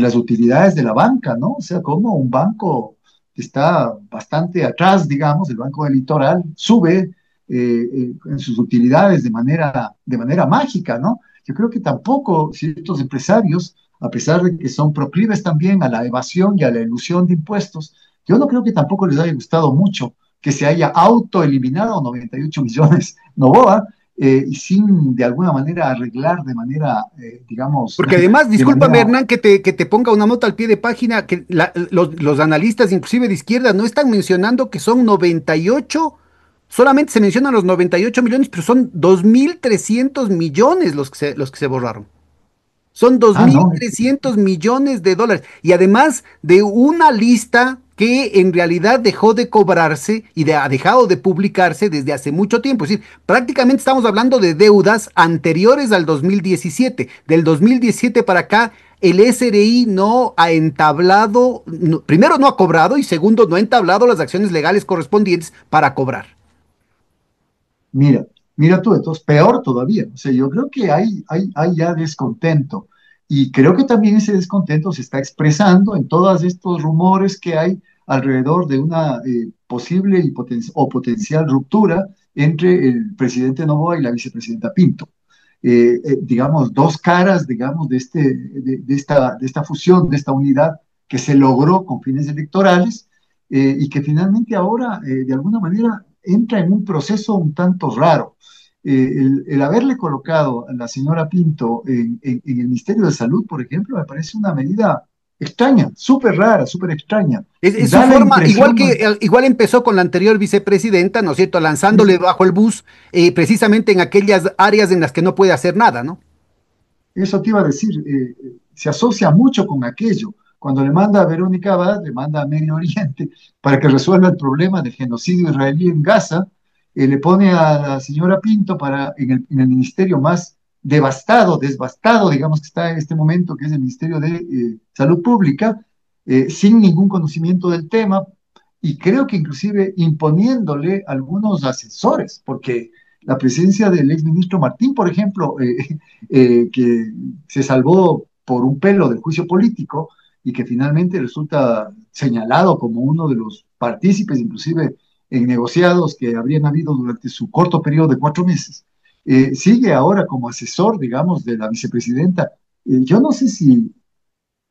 las utilidades de la banca, ¿no? O sea, como un banco que está bastante atrás, digamos, el Banco del Litoral, sube en sus utilidades de manera mágica, ¿no? Yo creo que tampoco ciertos empresarios, a pesar de que son proclives también a la evasión y a la ilusión de impuestos, yo no creo que tampoco les haya gustado mucho que se haya autoeliminado 98 millones Novoa y sin de alguna manera arreglar de manera, digamos, Porque además, de discúlpame, manera. Hernán, que te ponga una nota al pie de página, que los analistas, inclusive de izquierda, no están mencionando que son 98, solamente se mencionan los 98 millones, pero son 2.300 millones los que se borraron. Son dos Ah, mil no, trescientos millones de dólares. Y además de una lista que en realidad dejó de cobrarse y ha dejado de publicarse desde hace mucho tiempo. Es decir, prácticamente estamos hablando de deudas anteriores al 2017. Del 2017 para acá, el SRI no ha entablado, primero no ha cobrado y segundo no ha entablado las acciones legales correspondientes para cobrar. mira, mira tú, entonces peor todavía. O sea, yo creo que hay ya descontento. Y creo que también ese descontento se está expresando en todos estos rumores que hay alrededor de una posible o potencial ruptura entre el presidente Noboa y la vicepresidenta Pinto. digamos, dos caras, digamos, de esta fusión, de esta unidad que se logró con fines electorales y que finalmente ahora, de alguna manera, entra en un proceso un tanto raro. El haberle colocado a la señora Pinto en el Ministerio de Salud, por ejemplo, me parece una medida extraña, súper rara, súper extraña. Es su Da la forma, igual impresión, que igual empezó con la anterior vicepresidenta, ¿no es cierto?, lanzándole bajo el bus, precisamente en aquellas áreas en las que no puede hacer nada, ¿no? eso te iba a decir, se asocia mucho con aquello. Cuando le manda a Verónica Abad, le manda a Medio Oriente para que resuelva el problema del genocidio israelí en Gaza, le pone a la señora Pinto en el ministerio más devastado, digamos que está en este momento, que es el Ministerio de Salud Pública, sin ningún conocimiento del tema, y creo que inclusive imponiéndole algunos asesores, porque la presencia del exministro Martín, por ejemplo, que se salvó por un pelo del juicio político y que finalmente resulta señalado como uno de los partícipes, inclusive en negociados que habrían habido durante su corto periodo de 4 meses. Sigue ahora como asesor, digamos, de la vicepresidenta. Yo no sé si,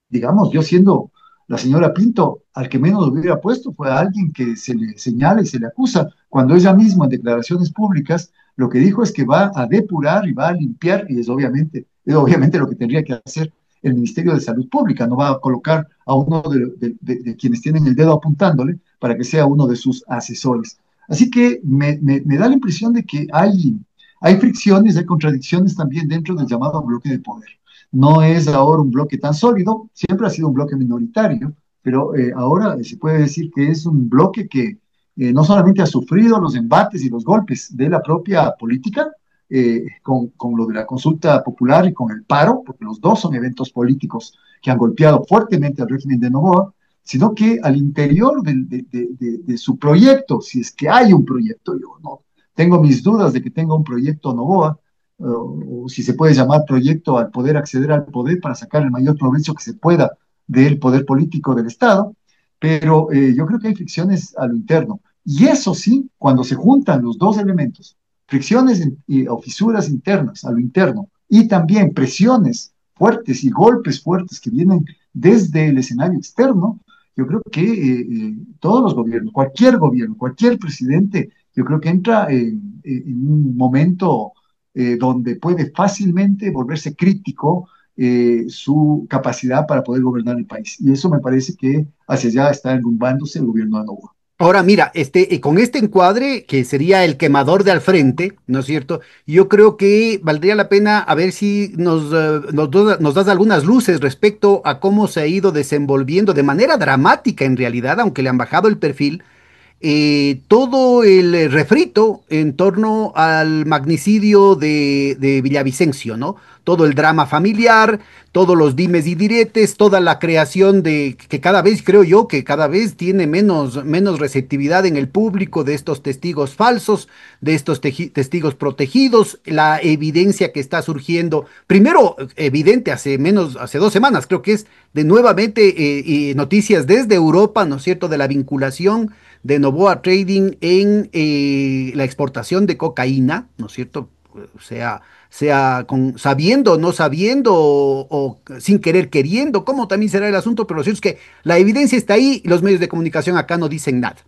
digamos, yo siendo la señora Pinto, al que menos lo hubiera puesto fue a alguien que se le señala y se le acusa, cuando ella misma en declaraciones públicas lo que dijo es que va a depurar y va a limpiar, y es obviamente lo que tendría que hacer el Ministerio de Salud Pública, no va a colocar a uno de quienes tienen el dedo apuntándole para que sea uno de sus asesores. Así que me da la impresión de que hay fricciones, hay contradicciones también dentro del llamado bloque de poder. No es ahora un bloque tan sólido, siempre ha sido un bloque minoritario, pero ahora se puede decir que es un bloque que no solamente ha sufrido los embates y los golpes de la propia política, con lo de la consulta popular y con el paro, porque los dos son eventos políticos que han golpeado fuertemente al régimen de Noboa, sino que al interior de su proyecto, si es que hay un proyecto, yo no tengo mis dudas de que tenga un proyecto Noboa, o si se puede llamar proyecto al poder acceder al poder para sacar el mayor provecho que se pueda del poder político del Estado, pero yo creo que hay fricciones a lo interno. Y eso sí, cuando se juntan los dos elementos, o fisuras internas a lo interno, y también presiones fuertes y golpes fuertes que vienen desde el escenario externo, yo creo que todos los gobiernos, cualquier presidente, yo creo que entra en un momento donde puede fácilmente volverse crítico su capacidad para poder gobernar el país. Y eso me parece que hacia allá está enrumbándose el gobierno de Novoa. Ahora, mira, con este encuadre, que sería el quemador de al frente, ¿no es cierto? Yo creo que valdría la pena a ver si nos das algunas luces respecto a cómo se ha ido desenvolviendo de manera dramática en realidad, aunque le han bajado el perfil, todo el refrito en torno al magnicidio de Villavicencio, ¿no? Todo el drama familiar, todos los dimes y diretes, toda la creación de que cada vez, creo yo, que cada vez tiene menos receptividad en el público de estos testigos falsos, de estos testigos protegidos, la evidencia que está surgiendo, primero evidente hace 2 semanas, creo que es de nuevamente noticias desde Europa, ¿no es cierto?, de la vinculación de Noboa Trading en la exportación de cocaína, ¿no es cierto? Sea sabiendo, no sabiendo o sin querer queriendo, como también será el asunto, pero lo cierto es que la evidencia está ahí y los medios de comunicación acá no dicen nada.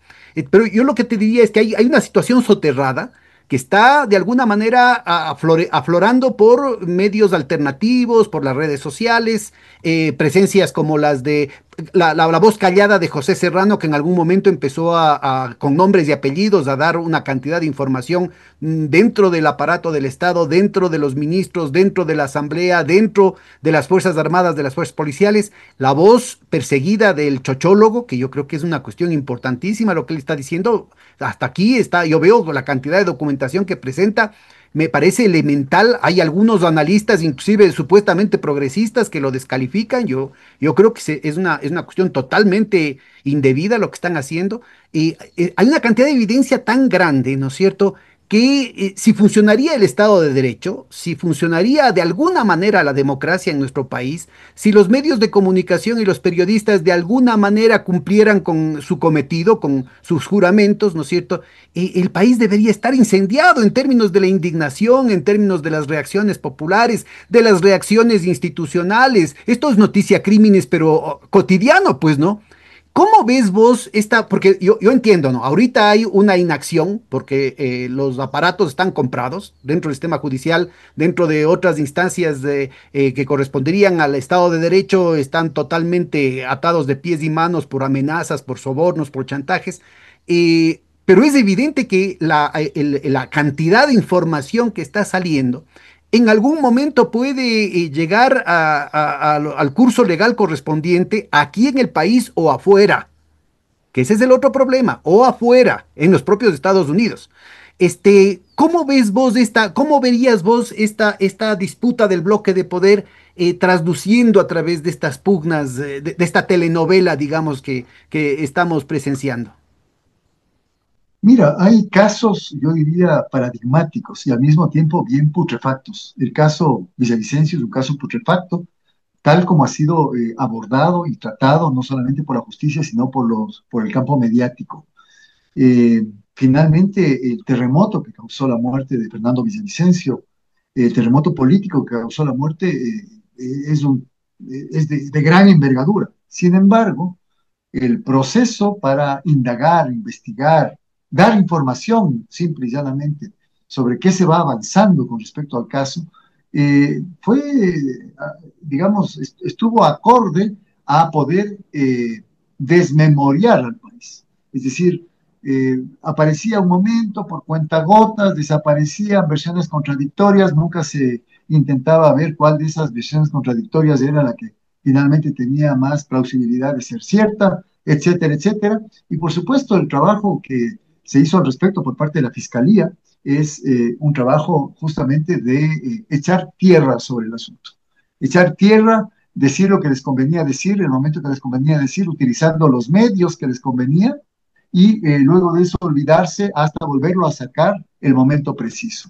Pero yo lo que te diría es que hay una situación soterrada que está de alguna manera aflorando por medios alternativos, por las redes sociales, presencias como las de la voz callada de José Serrano, que en algún momento empezó con nombres y apellidos, a dar una cantidad de información dentro del aparato del Estado, dentro de los ministros, dentro de la Asamblea, dentro de las Fuerzas Armadas, de las Fuerzas Policiales, la voz perseguida del chochólogo, que yo creo que es una cuestión importantísima lo que él está diciendo. Hasta aquí está, yo veo la cantidad de documentación que presenta, me parece elemental. Hay algunos analistas, inclusive supuestamente progresistas, que lo descalifican. Yo creo que es una cuestión totalmente indebida lo que están haciendo. Y hay una cantidad de evidencia tan grande, ¿no es cierto?, que si funcionaría el Estado de Derecho, si funcionaría de alguna manera la democracia en nuestro país, si los medios de comunicación y los periodistas de alguna manera cumplieran con su cometido, con sus juramentos, ¿no es cierto? El país debería estar incendiado en términos de la indignación, en términos de las reacciones populares, de las reacciones institucionales. Esto es noticia crímenes, pero cotidiano, pues, ¿no? ¿Cómo ves vos esta? Porque yo entiendo, ¿no? Ahorita hay una inacción porque los aparatos están comprados dentro del sistema judicial, dentro de otras instancias que corresponderían al Estado de Derecho, están totalmente atados de pies y manos por amenazas, por sobornos, por chantajes. Pero es evidente que la cantidad de información que está saliendo en algún momento puede llegar al curso legal correspondiente aquí en el país o afuera, que ese es el otro problema, o afuera, en los propios Estados Unidos. ¿Cómo ves vos cómo verías vos esta disputa del bloque de poder trasluciendo a través de estas pugnas, de esta telenovela, digamos, que estamos presenciando? Mira, hay casos, yo diría, paradigmáticos y al mismo tiempo bien putrefactos. El caso Villavicencio es un caso putrefacto, tal como ha sido abordado y tratado no solamente por la justicia, sino por el campo mediático. Finalmente, el terremoto que causó la muerte de Fernando Villavicencio, el terremoto político que causó la muerte, es de gran envergadura. Sin embargo, el proceso para indagar, investigar, dar información simple y llanamente sobre qué se va avanzando con respecto al caso, fue, digamos, estuvo acorde a poder desmemoriar al país. Es decir, aparecía un momento por cuentagotas, desaparecían versiones contradictorias, nunca se intentaba ver cuál de esas versiones contradictorias era la que finalmente tenía más plausibilidad de ser cierta, etcétera, etcétera. Y por supuesto, el trabajo que se hizo al respecto por parte de la Fiscalía es un trabajo justamente de echar tierra sobre el asunto. Echar tierra, decir lo que les convenía decir, en el momento que les convenía decir, utilizando los medios que les convenía y luego de eso olvidarse hasta volverlo a sacar el momento preciso.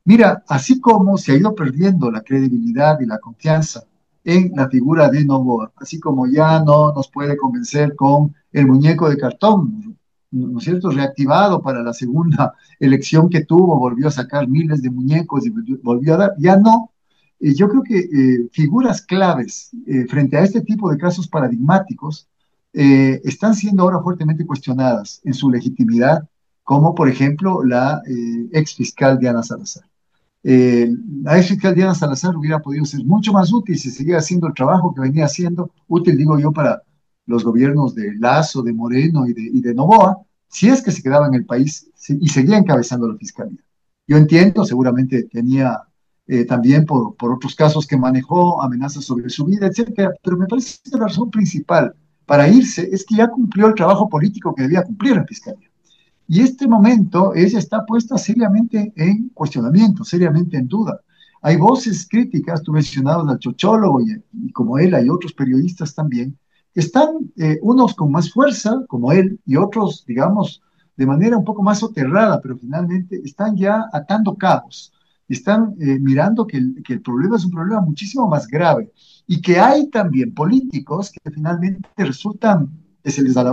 Mira, así como se ha ido perdiendo la credibilidad y la confianza en la figura de Novoa, así como ya no nos puede convencer con el muñeco de cartón, ¿no es cierto? Reactivado para la segunda elección que tuvo, volvió a sacar miles de muñecos y volvió a dar, ya no. Yo creo que figuras claves frente a este tipo de casos paradigmáticos están siendo ahora fuertemente cuestionadas en su legitimidad, como por ejemplo la ex fiscal Diana Salazar. La ex fiscal Diana Salazar hubiera podido ser mucho más útil si seguía haciendo el trabajo que venía haciendo, útil digo yo para los gobiernos de Lazo, de Moreno y de Noboa, si es que se quedaba en el país y seguía encabezando la fiscalía. Yo entiendo, seguramente tenía también por otros casos que manejó, amenazas sobre su vida, etcétera, pero me parece que la razón principal para irse es que ya cumplió el trabajo político que debía cumplir la fiscalía. Y este momento ella está puesta seriamente en cuestionamiento, seriamente en duda. Hay voces críticas, tú mencionabas al chochólogo y como él hay otros periodistas también, que están unos con más fuerza, como él, y otros, digamos, de manera un poco más soterrada, pero finalmente están ya atando cabos, están mirando que el problema es un problema muchísimo más grave y que hay también políticos que finalmente resultan se les da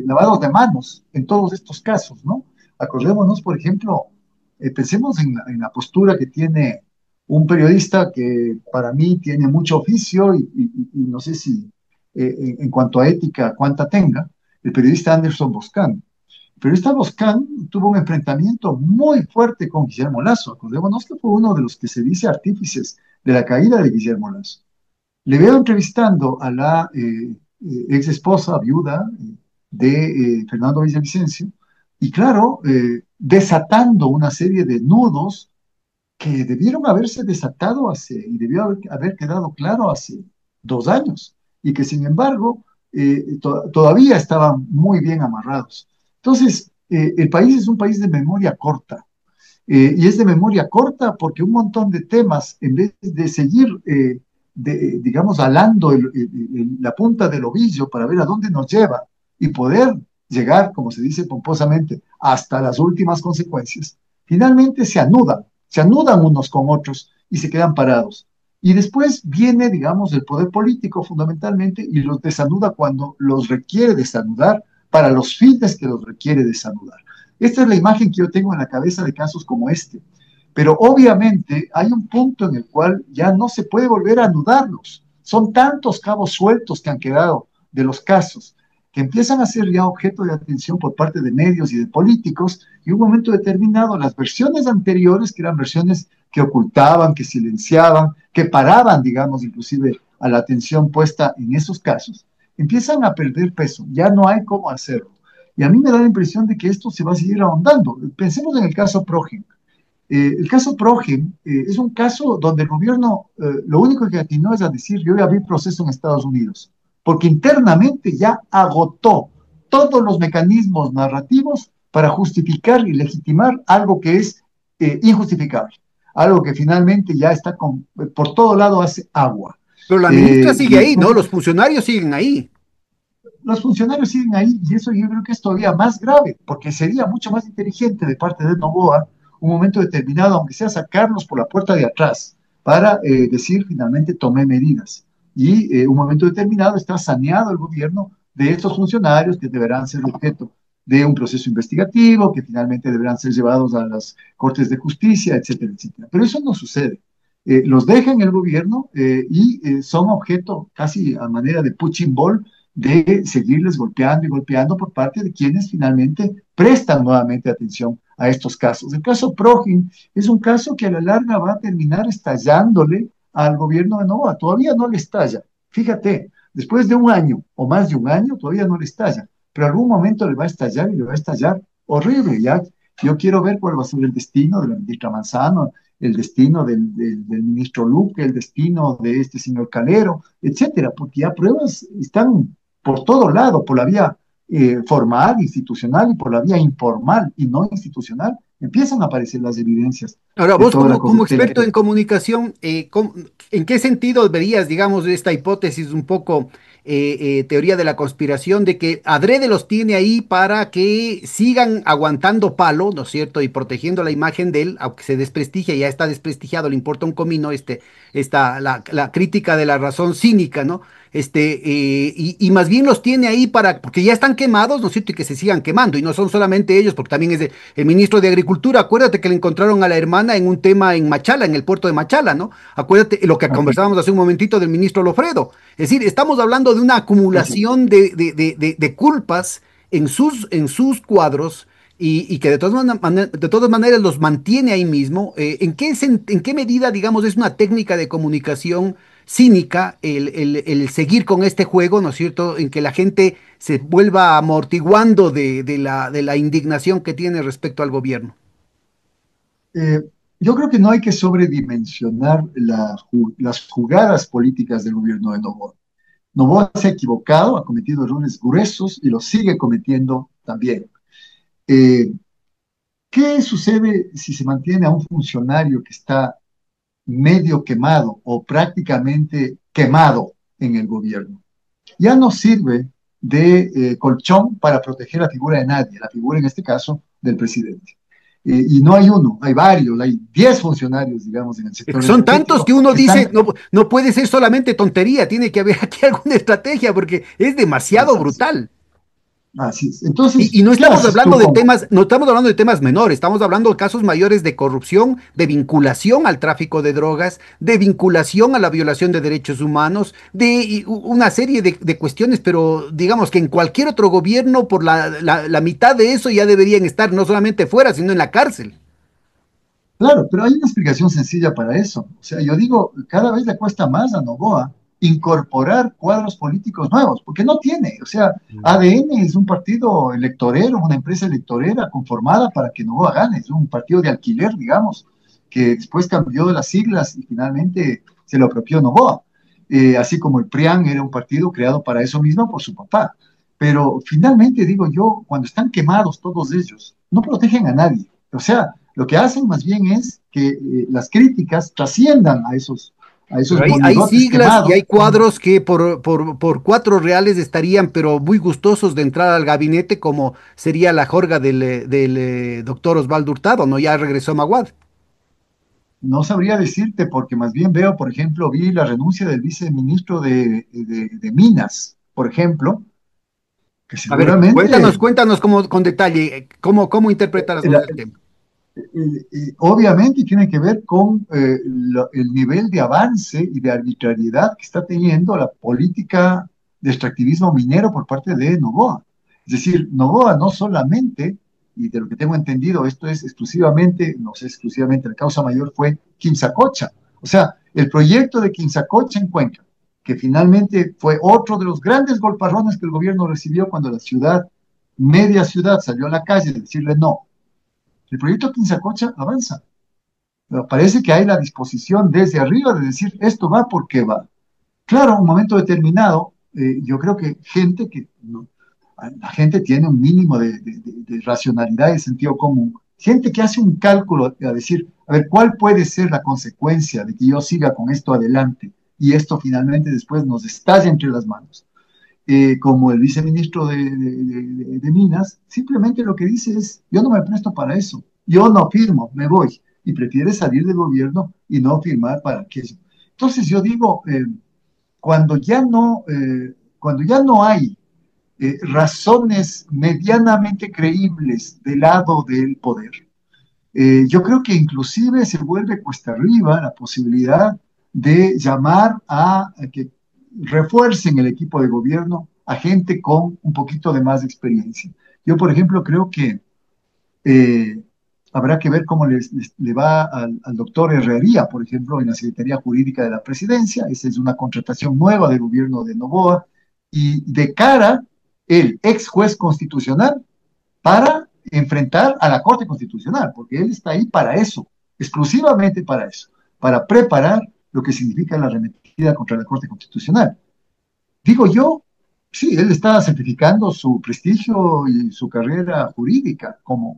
lavados de manos en todos estos casos, ¿no? Acordémonos, por ejemplo, pensemos en la postura que tiene un periodista que para mí tiene mucho oficio y no sé si en cuanto a ética cuánta tenga, el periodista Anderson Boscan. El periodista Boscan tuvo un enfrentamiento muy fuerte con Guillermo Lazo. Acordémonos que fue uno de los que se dice artífices de la caída de Guillermo Lazo. Le veo entrevistando a la ex esposa, viuda de Fernando Villavicencio, y claro, desatando una serie de nudos que debieron haberse desatado y debió haber quedado claro hace 2 años, y que sin embargo todavía estaban muy bien amarrados. Entonces, el país es un país de memoria corta, y es de memoria corta porque un montón de temas, en vez de seguir, digamos, alando la punta del ovillo para ver a dónde nos lleva y poder llegar, como se dice pomposamente, hasta las últimas consecuencias, finalmente se anudan unos con otros y se quedan parados. Y después viene, digamos, el poder político fundamentalmente y los desanuda cuando los requiere desanudar para los fines que los requiere desanudar. Esta es la imagen que yo tengo en la cabeza de casos como este. Pero obviamente hay un punto en el cual ya no se puede volver a anudarlos. Son tantos cabos sueltos que han quedado de los casos que empiezan a ser ya objeto de atención por parte de medios y de políticos, y en un momento determinado las versiones anteriores, que eran versiones que ocultaban, que silenciaban, que paraban, digamos, inclusive a la atención puesta en esos casos, empiezan a perder peso, ya no hay cómo hacerlo. Y a mí me da la impresión de que esto se va a seguir ahondando. Pensemos en el caso Progen. El caso Progen es un caso donde el gobierno lo único que atinó es a decir, yo ya vi proceso en Estados Unidos, porque internamente ya agotó todos los mecanismos narrativos para justificar y legitimar algo que es injustificable, algo que finalmente ya está por todo lado hace agua. Pero la ministra sigue Y ahí, ¿no? Los funcionarios siguen ahí. los funcionarios siguen ahí y eso yo creo que es todavía más grave, porque sería mucho más inteligente de parte de Novoa un momento determinado, aunque sea sacarlos por la puerta de atrás, para decir finalmente tomé medidas. Y un momento determinado está saneado el gobierno de estos funcionarios que deberán ser objeto de un proceso investigativo, que finalmente deberán ser llevados a las cortes de justicia, etcétera, etcétera. Pero eso no sucede. Los dejan el gobierno y son objeto casi a manera de punching ball de seguirles golpeando y golpeando por parte de quienes finalmente prestan nuevamente atención a estos casos. El caso Progin es un caso que a la larga va a terminar estallándole al gobierno de Novoa. Todavía no le estalla. Fíjate, después de un año o más de un año, todavía no le estalla, pero algún momento le va a estallar y le va a estallar horrible. Ya, yo quiero ver cuál va a ser el destino de la ministra Manzano, el destino del ministro Luque, el destino de este señor Calero, etcétera, porque ya pruebas están por todo lado, por la vía formal, institucional y por la vía informal y no institucional, empiezan a aparecer las evidencias Ahora, de vos toda la como corruptela que experto en hay. comunicación, ¿en qué sentido verías, digamos, esta hipótesis un poco teoría de la conspiración de que adrede los tiene ahí para que sigan aguantando palo, ¿no es cierto? Y protegiendo la imagen de él, aunque se desprestigia, ya está desprestigiado, le importa un comino, la crítica de la razón cínica, ¿no? Y más bien los tiene ahí porque ya están quemados, ¿no es cierto? Y que se sigan quemando. Y no son solamente ellos, porque también es el ministro de Agricultura. Acuérdate que le encontraron a la hermana en un tema en Machala, en el puerto de Machala, ¿no? Acuérdate lo que Así, conversábamos hace un momentito del ministro Lofredo. Es decir, estamos hablando de una así. acumulación de culpas en sus cuadros. Y que de todas maneras los mantiene ahí mismo. ¿En qué medida, digamos, es una técnica de comunicación cínica el seguir con este juego, ¿no es cierto?, en que la gente se vuelva amortiguando de la indignación que tiene respecto al gobierno. Eh, yo creo que no hay que sobredimensionar las jugadas políticas del gobierno de Novoa. Novoa se ha equivocado, ha cometido errores gruesos y los sigue cometiendo también. Eh, ¿Qué sucede si se mantiene a un funcionario que está medio quemado o prácticamente quemado en el gobierno? Ya no sirve de colchón para proteger la figura de nadie, la figura en este caso del presidente. Y no hay uno, hay varios, hay 10 funcionarios, digamos, en el Es que sector son tantos energético que uno que dice, están, no, no puede ser solamente tontería, tiene que haber aquí alguna estrategia porque es demasiado así es, brutal. así es. Y Entonces, no ¿qué estamos haces tú hablando de como? temas, no estamos hablando de temas menores, estamos hablando de casos mayores de corrupción, de vinculación al tráfico de drogas, de vinculación a la violación de derechos humanos, una serie de cuestiones, pero digamos que en cualquier otro gobierno, por la mitad de eso ya deberían estar no solamente fuera, sino en la cárcel. Claro, pero hay una explicación sencilla para eso. O sea, yo digo, cada vez le cuesta más a Novoa incorporar cuadros políticos nuevos, porque no tiene. O sea, ADN es un partido electorero, una empresa electorera conformada para que Novoa gane. Es un partido de alquiler, digamos, que después cambió las siglas y finalmente se lo apropió Novoa. Así como el PRIAN era un partido creado para eso mismo por su papá. Pero finalmente, digo yo, cuando están quemados todos ellos, no protegen a nadie. O sea, lo que hacen más bien es que las críticas trasciendan a esos Pero hay monigotes siglas y quemados. hay cuadros que por 4 reales estarían, pero muy gustosos de entrar al gabinete, como sería la jorga del doctor Osvaldo Hurtado, ¿no? Ya regresó Maguad. No sabría decirte, porque más bien veo, por ejemplo, vi la renuncia del viceministro de Minas, por ejemplo, que A ver, seguramente cuéntanos con detalle, cómo interpretas vos la- el tema. obviamente tiene que ver con el nivel de avance y de arbitrariedad que está teniendo la política de extractivismo minero por parte de Noboa. Es decir, Noboa no solamente, y de lo que tengo entendido, esto es exclusivamente, no sé exclusivamente, la causa mayor fue Quimsacocha. O sea, el proyecto de Quimsacocha en Cuenca, que finalmente fue otro de los grandes golparrones que el gobierno recibió cuando la ciudad, media ciudad, salió a la calle a decirle no. El proyecto Quinzacocha avanza. Pero parece que hay la disposición desde arriba de decir esto va porque va. Claro, un momento determinado, yo creo que gente que no, la gente tiene un mínimo de racionalidad y de sentido común. Gente que hace un cálculo a decir, a ver, ¿cuál puede ser la consecuencia de que yo siga con esto adelante y esto finalmente después nos estalle entre las manos? Como el viceministro de Minas, simplemente lo que dice es, yo no me presto para eso, yo no firmo, me voy, y prefiere salir del gobierno y no firmar para aquello. Entonces yo digo, cuando ya no hay razones medianamente creíbles del lado del poder, yo creo que inclusive se vuelve cuesta arriba la posibilidad de llamar a que refuercen el equipo de gobierno a gente con un poquito de más experiencia. Yo, por ejemplo, creo que eh, habrá que ver cómo le va al doctor Herrería, por ejemplo, en la Secretaría Jurídica de la Presidencia. Esa es una contratación nueva del gobierno de Novoa. Y de cara, el ex juez constitucional para enfrentar a la Corte Constitucional, porque él está ahí para eso, exclusivamente para eso, para preparar lo que significa la arremetida contra la Corte Constitucional. Digo yo, sí, él está certificando su prestigio y su carrera jurídica como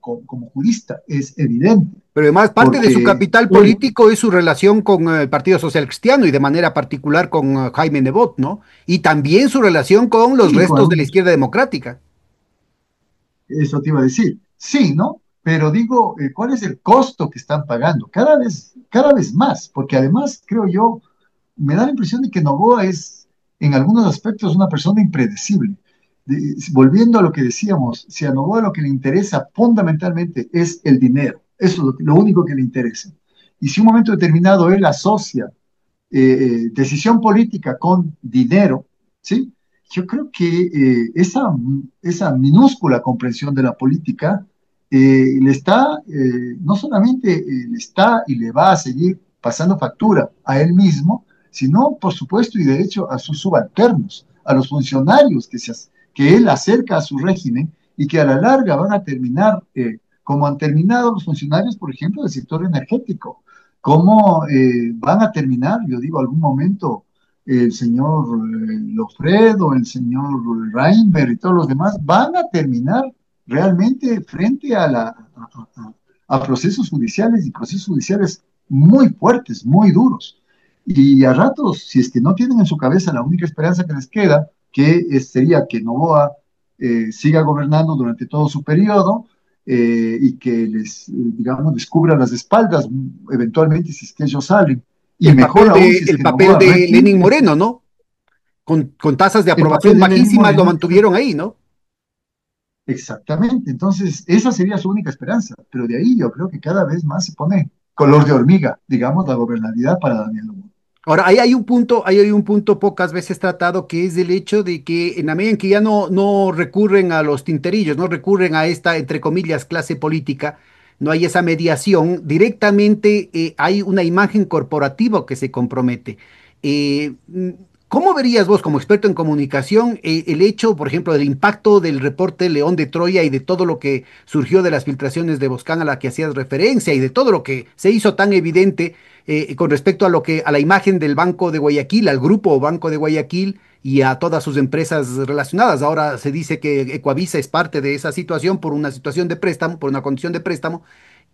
jurista, es evidente, Pero además, parte de su porque capital él, político es su relación con el Partido Social Cristiano y de manera particular con Jaime Nebot, ¿no? Y también su relación con los sí, restos de la izquierda democrática. eso te iba a decir, sí, ¿no? Pero digo, ¿cuál es el costo que están pagando? Cada vez más, porque además creo yo me da la impresión de que Novoa es, en algunos aspectos, una persona impredecible. Volviendo a lo que decíamos, si a Novoa lo que le interesa fundamentalmente es el dinero, eso es lo único que le interesa. Y si un momento determinado él asocia decisión política con dinero, ¿sí? Yo creo que esa minúscula comprensión de la política le está, no solamente le está y le va a seguir pasando factura a él mismo, sino, por supuesto, y de hecho, a sus subalternos, a los funcionarios que él acerca a su régimen y que a la larga van a terminar, como han terminado los funcionarios, por ejemplo, del sector energético. ¿Cómo van a terminar? Yo digo, algún momento el señor Lofredo, el señor Reinberg y todos los demás van a terminar realmente frente a procesos judiciales y procesos judiciales muy fuertes, muy duros. Y a ratos, si es que no tienen en su cabeza la única esperanza que les queda, sería que Novoa siga gobernando durante todo su periodo, y que digamos, descubra las espaldas eventualmente si es que ellos salen. Y Y mejor aún si es el que papel Novoa de Lenín repite Moreno, ¿no? Con tasas de el papel aprobación de Lenín bajísimas lo Moreno. mantuvieron ahí, ¿no? Exactamente. Entonces, esa sería su única esperanza. Pero de ahí yo creo que cada vez más se pone color de hormiga, digamos, la gobernabilidad para Daniel Noboa. Ahora, ahí hay un punto pocas veces tratado, que es el hecho de que en la medida en que ya no recurren a los tinterillos, no recurren a esta, entre comillas, clase política, no hay esa mediación, directamente hay una imagen corporativa que se compromete. ¿Cómo verías vos, como experto en comunicación, el hecho, por ejemplo, del impacto del reporte León de Troya y de todo lo que surgió de las filtraciones de Boscán a la que hacías referencia y de todo lo que se hizo tan evidente con respecto a a la imagen del Banco de Guayaquil, al grupo Banco de Guayaquil y a todas sus empresas relacionadas? Ahora se dice que Ecuavisa es parte de esa situación por una situación de préstamo, por una condición de préstamo.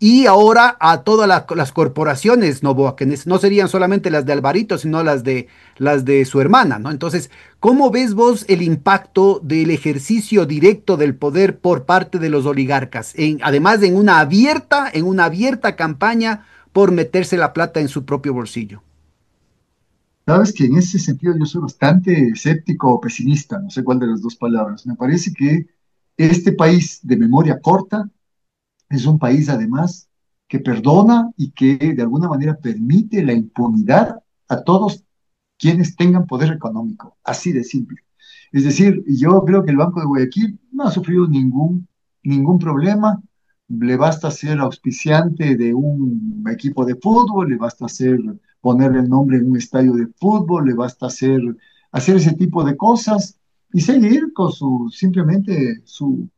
y ahora a todas las corporaciones Novoa, que no serían solamente las de Alvarito, sino las de su hermana, ¿no? Entonces, ¿cómo ves vos el impacto del ejercicio directo del poder por parte de los oligarcas? Además, en una abierta campaña por meterse la plata en su propio bolsillo. Sabes que en ese sentido yo soy bastante escéptico o pesimista, no sé cuál de las dos palabras. Me parece que este país de memoria corta es un país además que perdona y que de alguna manera permite la impunidad a todos quienes tengan poder económico, así de simple. Es decir, yo creo que el Banco de Guayaquil no ha sufrido ningún problema, le basta ser auspiciante de un equipo de fútbol, le basta poner el nombre en un estadio de fútbol, le basta hacer ese tipo de cosas y seguir con simplemente su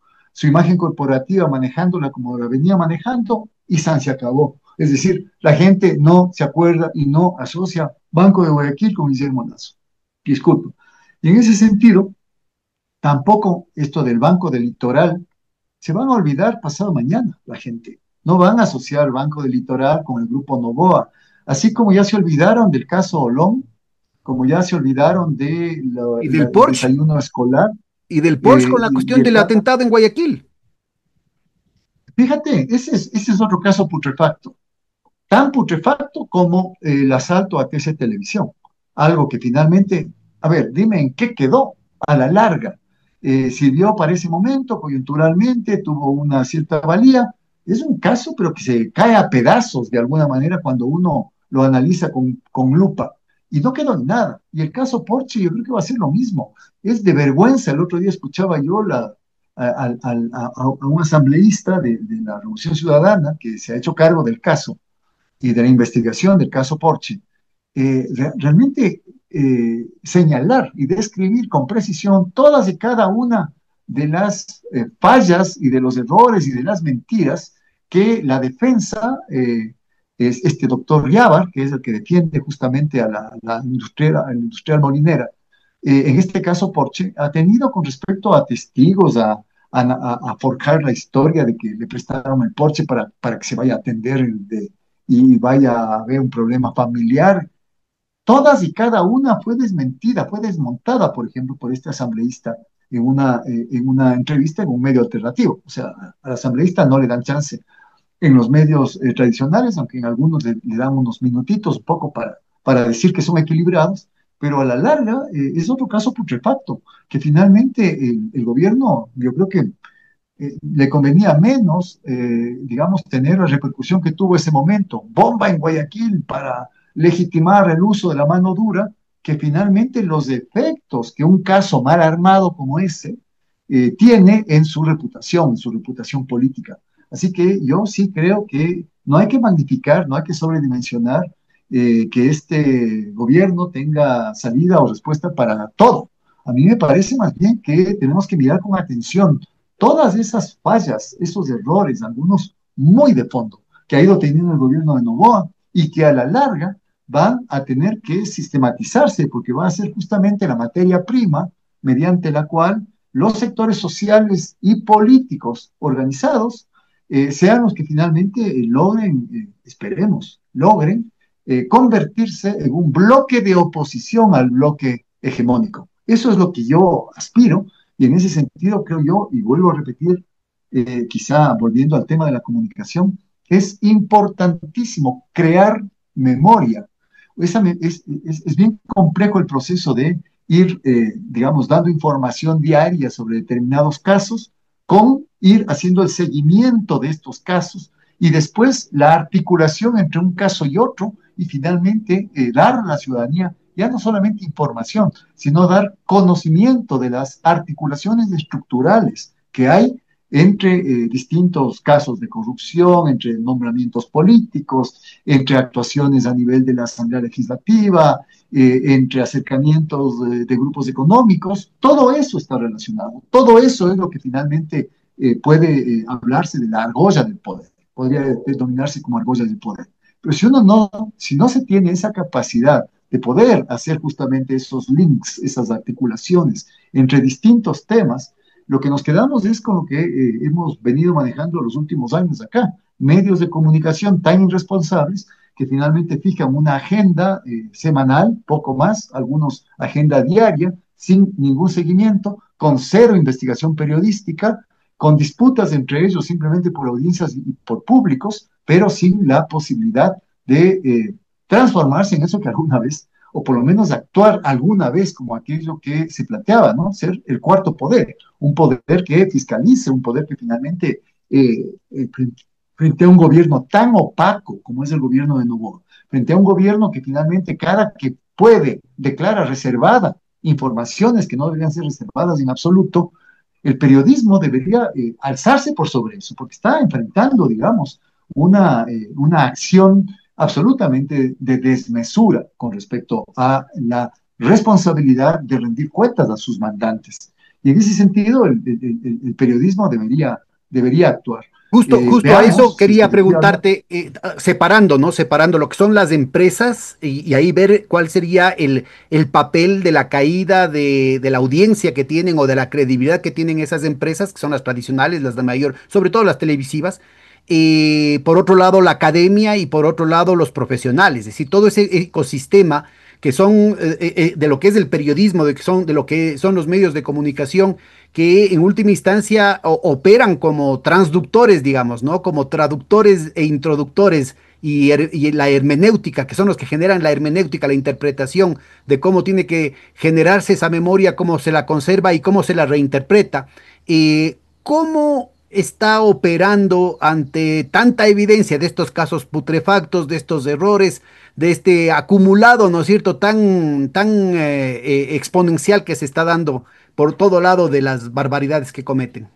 imagen corporativa manejándola como la venía manejando y San se acabó. Es decir, la gente no se acuerda y no asocia Banco de Guayaquil con Guillermo Lazo. Disculpa. Y en ese sentido, tampoco esto del Banco del Litoral se van a olvidar pasado mañana la gente. No van a asociar Banco del Litoral con el Grupo Novoa, así como ya se olvidaron del caso Olón, como ya se olvidaron Y del el Porsche, desayuno escolar. y del Porsche con la Y cuestión del están, atentado en Guayaquil. fíjate, ese es otro caso putrefacto. Tan putrefacto como el asalto a TC Televisión. Algo que finalmente, a ver, dime en qué quedó a la larga. Sirvió para ese momento, coyunturalmente, tuvo una cierta valía. Es un caso, pero que se cae a pedazos de alguna manera cuando uno lo analiza con lupa. Y no quedó en nada. Y el caso Porsche, yo creo que va a ser lo mismo. Es de vergüenza. El otro día escuchaba yo a un asambleísta de la Revolución Ciudadana que se ha hecho cargo del caso y de la investigación del caso Porchi, realmente señalar y describir con precisión todas y cada una de las fallas y de los errores y de las mentiras que la defensa, es este doctor Riábar, que es el que defiende justamente a la industrial molinera, en este caso Porche, ha tenido con respecto a testigos, a forjar la historia de que le prestaron el Porsche para que se vaya a atender y vaya a haber un problema familiar. Todas y cada una fue desmentida, fue desmontada, por ejemplo, por este asambleísta en una entrevista en un medio alternativo. O sea, al asambleísta no le dan chance en los medios tradicionales, aunque en algunos le dan unos minutitos, un poco para decir que son equilibrados, pero a la larga es otro caso putrefacto, que finalmente el gobierno, yo creo que le convenía menos, digamos, tener la repercusión que tuvo ese momento, bomba en Guayaquil para legitimar el uso de la mano dura, que finalmente los efectos que un caso mal armado como ese tiene en su reputación política. Así que yo sí creo que no hay que magnificar, no hay que sobredimensionar que este gobierno tenga salida o respuesta para todo. A mí me parece más bien que tenemos que mirar con atención todas esas fallas, esos errores, algunos muy de fondo, que ha ido teniendo el gobierno de Novoa y que a la larga van a tener que sistematizarse porque va a ser justamente la materia prima mediante la cual los sectores sociales y políticos organizados sean los que finalmente logren, esperemos, logren convertirse en un bloque de oposición al bloque hegemónico. Eso es lo que yo aspiro y en ese sentido creo yo, y vuelvo a repetir, quizá volviendo al tema de la comunicación, es importantísimo crear memoria. Es bien complejo el proceso de ir, digamos, dando información diaria sobre determinados casos, con ir haciendo el seguimiento de estos casos y después la articulación entre un caso y otro y finalmente dar a la ciudadanía ya no solamente información, sino dar conocimiento de las articulaciones estructurales que hay entre distintos casos de corrupción, entre nombramientos políticos, entre actuaciones a nivel de la Asamblea Legislativa, entre acercamientos de grupos económicos. Todo eso está relacionado. Todo eso es lo que finalmente puede hablarse de la argolla del poder. Podría denominarse como argolla del poder. Pero si no se tiene esa capacidad de poder hacer justamente esos links, esas articulaciones entre distintos temas, lo que nos quedamos es con lo que hemos venido manejando los últimos años acá. medios de comunicación tan irresponsables que finalmente fijan una agenda semanal, poco más, algunos agenda diaria, sin ningún seguimiento, con cero investigación periodística, con disputas entre ellos simplemente por audiencias y por públicos, pero sin la posibilidad de transformarse en eso que alguna vez, o por lo menos actuar alguna vez como aquello que se planteaba, ¿no? Ser el cuarto poder, un poder que fiscalice, un poder que finalmente, frente a un gobierno tan opaco como es el gobierno de Noboa, frente a un gobierno que finalmente cada que puede declara reservada informaciones que no deberían ser reservadas en absoluto, el periodismo debería alzarse por sobre eso, porque está enfrentando, digamos, una acción absolutamente de desmesura con respecto a la responsabilidad de rendir cuentas a sus mandantes. Y en ese sentido, el periodismo debería actuar. Justo a eso Veamos si es que quería se puede hablar. preguntarte, separando, ¿no? Separando lo que son las empresas y ahí ver cuál sería el papel de la caída de la audiencia que tienen o de la credibilidad que tienen esas empresas, que son las tradicionales, las de mayor, sobre todo las televisivas. Por otro lado, la academia y por otro lado, los profesionales, es decir, todo ese ecosistema que son de lo que es el periodismo, de lo que son los medios de comunicación que en última instancia operan como transductores, digamos, ¿no? Como traductores e introductores y la hermenéutica, que son los que generan la hermenéutica, la interpretación de cómo tiene que generarse esa memoria, cómo se la conserva y cómo se la reinterpreta. ¿Cómo está operando ante tanta evidencia de estos casos putrefactos, de estos errores, de este acumulado, ¿no es cierto?, tan exponencial que se está dando por todo lado de las barbaridades que cometen.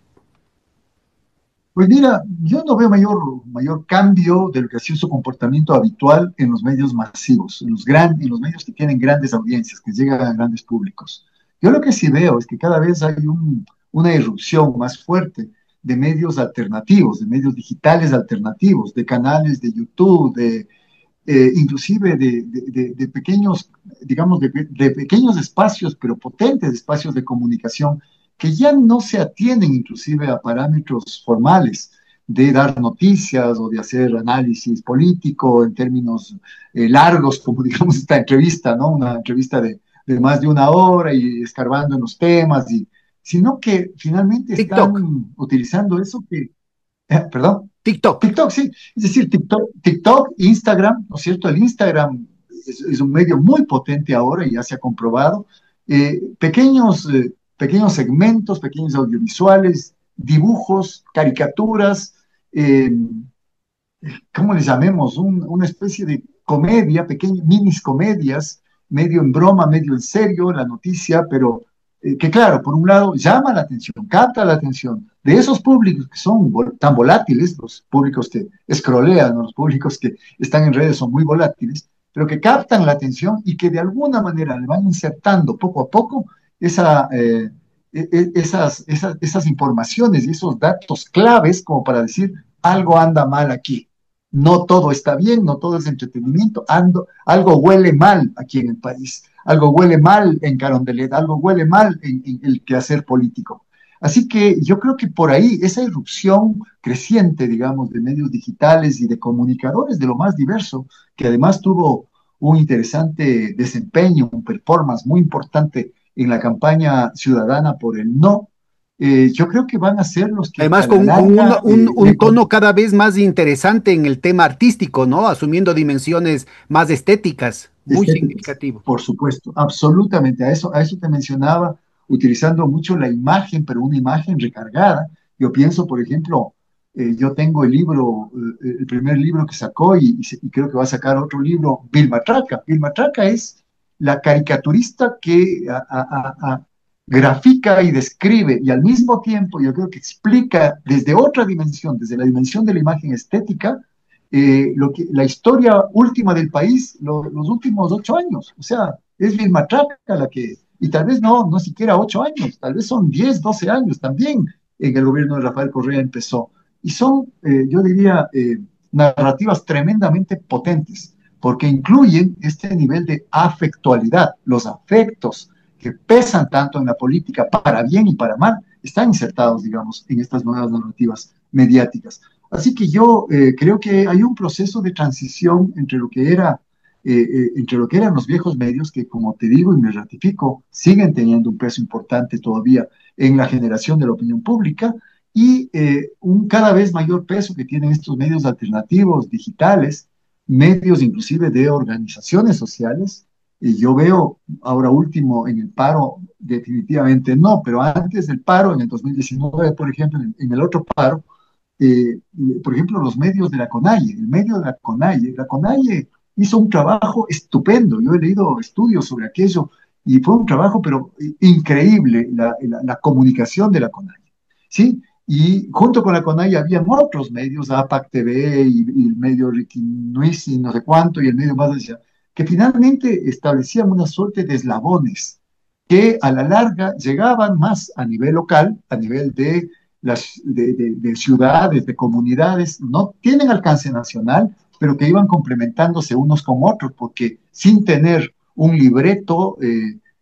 Pues mira, yo no veo mayor cambio de lo que ha sido su comportamiento habitual en los medios masivos, en los medios que tienen grandes audiencias, que llegan a grandes públicos. Yo lo que sí veo es que cada vez hay una irrupción más fuerte de medios alternativos, de medios digitales alternativos, de canales de YouTube, inclusive de pequeños, digamos, de pequeños espacios, pero potentes espacios de comunicación que ya no se atienen inclusive a parámetros formales de dar noticias o de hacer análisis político en términos largos, como digamos esta entrevista, ¿no? Una entrevista de más de una hora y escarbando en los temas, sino que finalmente TikTok, están utilizando eso que, perdón. TikTok. TikTok, sí. Es decir, TikTok, Instagram, ¿no es cierto? El Instagram es un medio muy potente ahora y ya se ha comprobado. Pequeños segmentos, pequeños audiovisuales, dibujos, caricaturas, eh, ¿cómo les llamemos? Una especie de comedia, pequeñas minis comedias, medio en broma, medio en serio, la noticia, pero que claro, por un lado llama la atención, capta la atención de esos públicos que son tan volátiles, los públicos que scrollean, ¿no? Los públicos que están en redes son muy volátiles, pero que captan la atención y que de alguna manera le van insertando poco a poco esas informaciones y esos datos claves como para decir algo anda mal aquí. No todo está bien, no todo es entretenimiento, algo huele mal aquí en el país, algo huele mal en Carondelet, algo huele mal en el quehacer político. Así que yo creo que por ahí esa irrupción creciente, digamos, de medios digitales y de comunicadores de lo más diverso, que además tuvo un interesante desempeño, un performance muy importante en la campaña ciudadana por el no, yo creo que van a ser los que Además, a la con larga un tono cada vez más interesante en el tema artístico, ¿no? Asumiendo dimensiones más estéticas, muy estéticas, significativo. por supuesto, absolutamente. A eso te mencionaba, utilizando mucho la imagen, pero una imagen recargada. Yo pienso, por ejemplo, yo tengo el libro, el primer libro que sacó y creo que va a sacar otro libro, Bill Matraca. Bill Matraca es la caricaturista que grafica y describe y al mismo tiempo yo creo que explica desde otra dimensión, desde la dimensión de la imagen estética, la historia última del país, los últimos 8 años. O sea, es Bill Matraca y tal vez no siquiera 8 años, tal vez son 10, 12 años también en el gobierno de Rafael Correa empezó. Y son, yo diría, narrativas tremendamente potentes, porque incluyen este nivel de afectualidad, los afectos que pesan tanto en la política, para bien y para mal, están insertados, digamos, en estas nuevas narrativas mediáticas. Así que yo creo que hay un proceso de transición entre lo que eran los viejos medios, que como te digo y me ratifico, siguen teniendo un peso importante todavía en la generación de la opinión pública, y un cada vez mayor peso que tienen estos medios alternativos, digitales, medios inclusive de organizaciones sociales. Y yo veo ahora último en el paro, definitivamente no, pero antes del paro, en el 2019, por ejemplo, en el otro paro, eh, por ejemplo, los medios de la CONAIE, el medio de la CONAIE hizo un trabajo estupendo. Yo he leído estudios sobre aquello y fue un trabajo, pero increíble, la comunicación de la CONAIE, ¿sí? Y junto con la CONAIE habían otros medios, APAC TV y el medio Ricky Nuis y no sé cuánto, y el medio más allá, que finalmente establecían una suerte de eslabones que a la larga llegaban más a nivel local, a nivel de ciudades, de comunidades, no tienen alcance nacional, pero que iban complementándose unos con otros, porque sin tener un libreto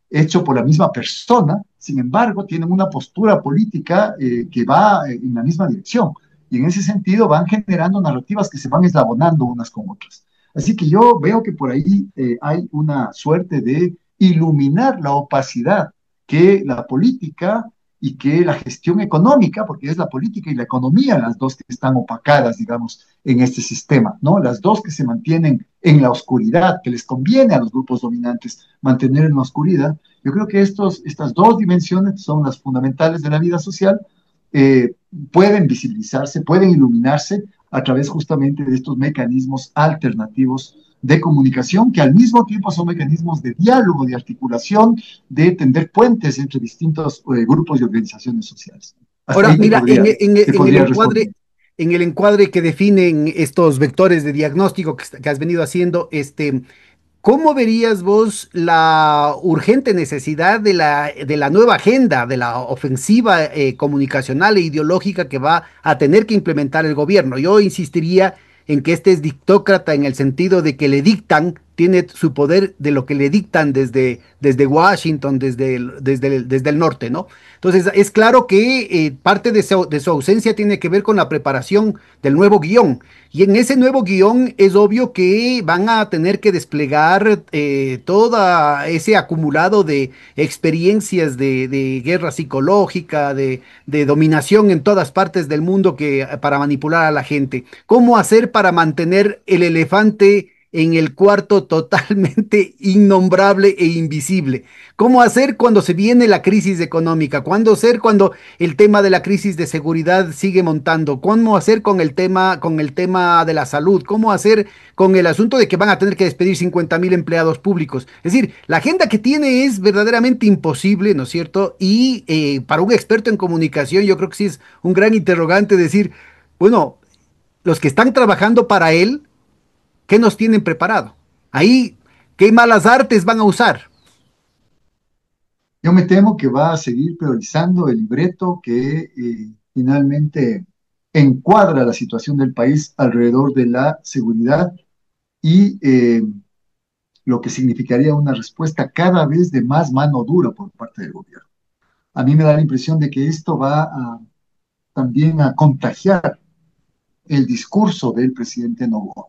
hecho por la misma persona, sin embargo, tienen una postura política que va en la misma dirección. Y en ese sentido van generando narrativas que se van eslabonando unas con otras. Así que yo veo que por ahí hay una suerte de iluminar la opacidad que la política y que la gestión económica, porque es la política y la economía las dos que están opacadas, digamos, en este sistema, ¿no? Las dos que se mantienen en la oscuridad, que les conviene a los grupos dominantes mantener en la oscuridad. Yo creo que estas dos dimensiones son las fundamentales de la vida social, pueden visibilizarse, pueden iluminarse a través justamente de estos mecanismos alternativos de comunicación, que al mismo tiempo son mecanismos de diálogo, de articulación, de tender puentes entre distintos grupos y organizaciones sociales. Hasta Ahora, ahí mira, te podría responder. en el encuadre que definen estos vectores de diagnóstico que has venido haciendo, ¿cómo verías vos la urgente necesidad de la nueva agenda, de la ofensiva comunicacional e ideológica que va a tener que implementar el gobierno? Yo insistiría en que este es dictócrata en el sentido de que le dictan, tiene su poder de lo que le dictan desde Washington, desde el norte, ¿no? Entonces, es claro que parte de su ausencia tiene que ver con la preparación del nuevo guión. Y en ese nuevo guión es obvio que van a tener que desplegar todo ese acumulado de experiencias de guerra psicológica, de dominación en todas partes del mundo para manipular a la gente. ¿Cómo hacer para mantener el elefante en el cuarto totalmente innombrable e invisible? ¿Cómo hacer cuando se viene la crisis económica? ¿Cuándo hacer cuando el tema de la crisis de seguridad sigue montando? ¿Cómo hacer con el tema de la salud? ¿Cómo hacer con el asunto de que van a tener que despedir 50.000 empleados públicos? Es decir, la agenda que tiene es verdaderamente imposible, ¿no es cierto? Y para un experto en comunicación, yo creo que sí es un gran interrogante decir, bueno, los que están trabajando para él, ¿qué nos tienen preparado? Ahí, ¿qué malas artes van a usar? Yo me temo que va a seguir priorizando el libreto que finalmente encuadra la situación del país alrededor de la seguridad y lo que significaría una respuesta cada vez de más mano dura por parte del gobierno. A mí me da la impresión de que esto va también a contagiar el discurso del presidente Noboa.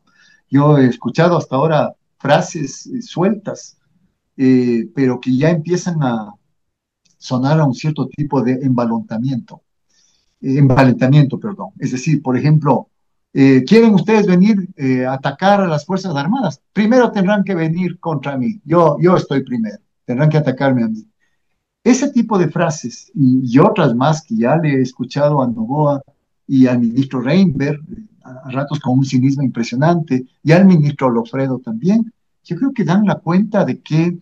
Yo he escuchado hasta ahora frases sueltas, pero que ya empiezan a sonar a un cierto tipo de envalentamiento, perdón. Es decir, por ejemplo, ¿quieren ustedes venir a atacar a las Fuerzas Armadas? Primero tendrán que venir contra mí. Yo estoy primero. Tendrán que atacarme a mí. Ese tipo de frases y otras más que ya le he escuchado a Noboa y al ministro Reinberg, a ratos con un cinismo impresionante, y al ministro Lofredo también, yo creo que dan la cuenta de que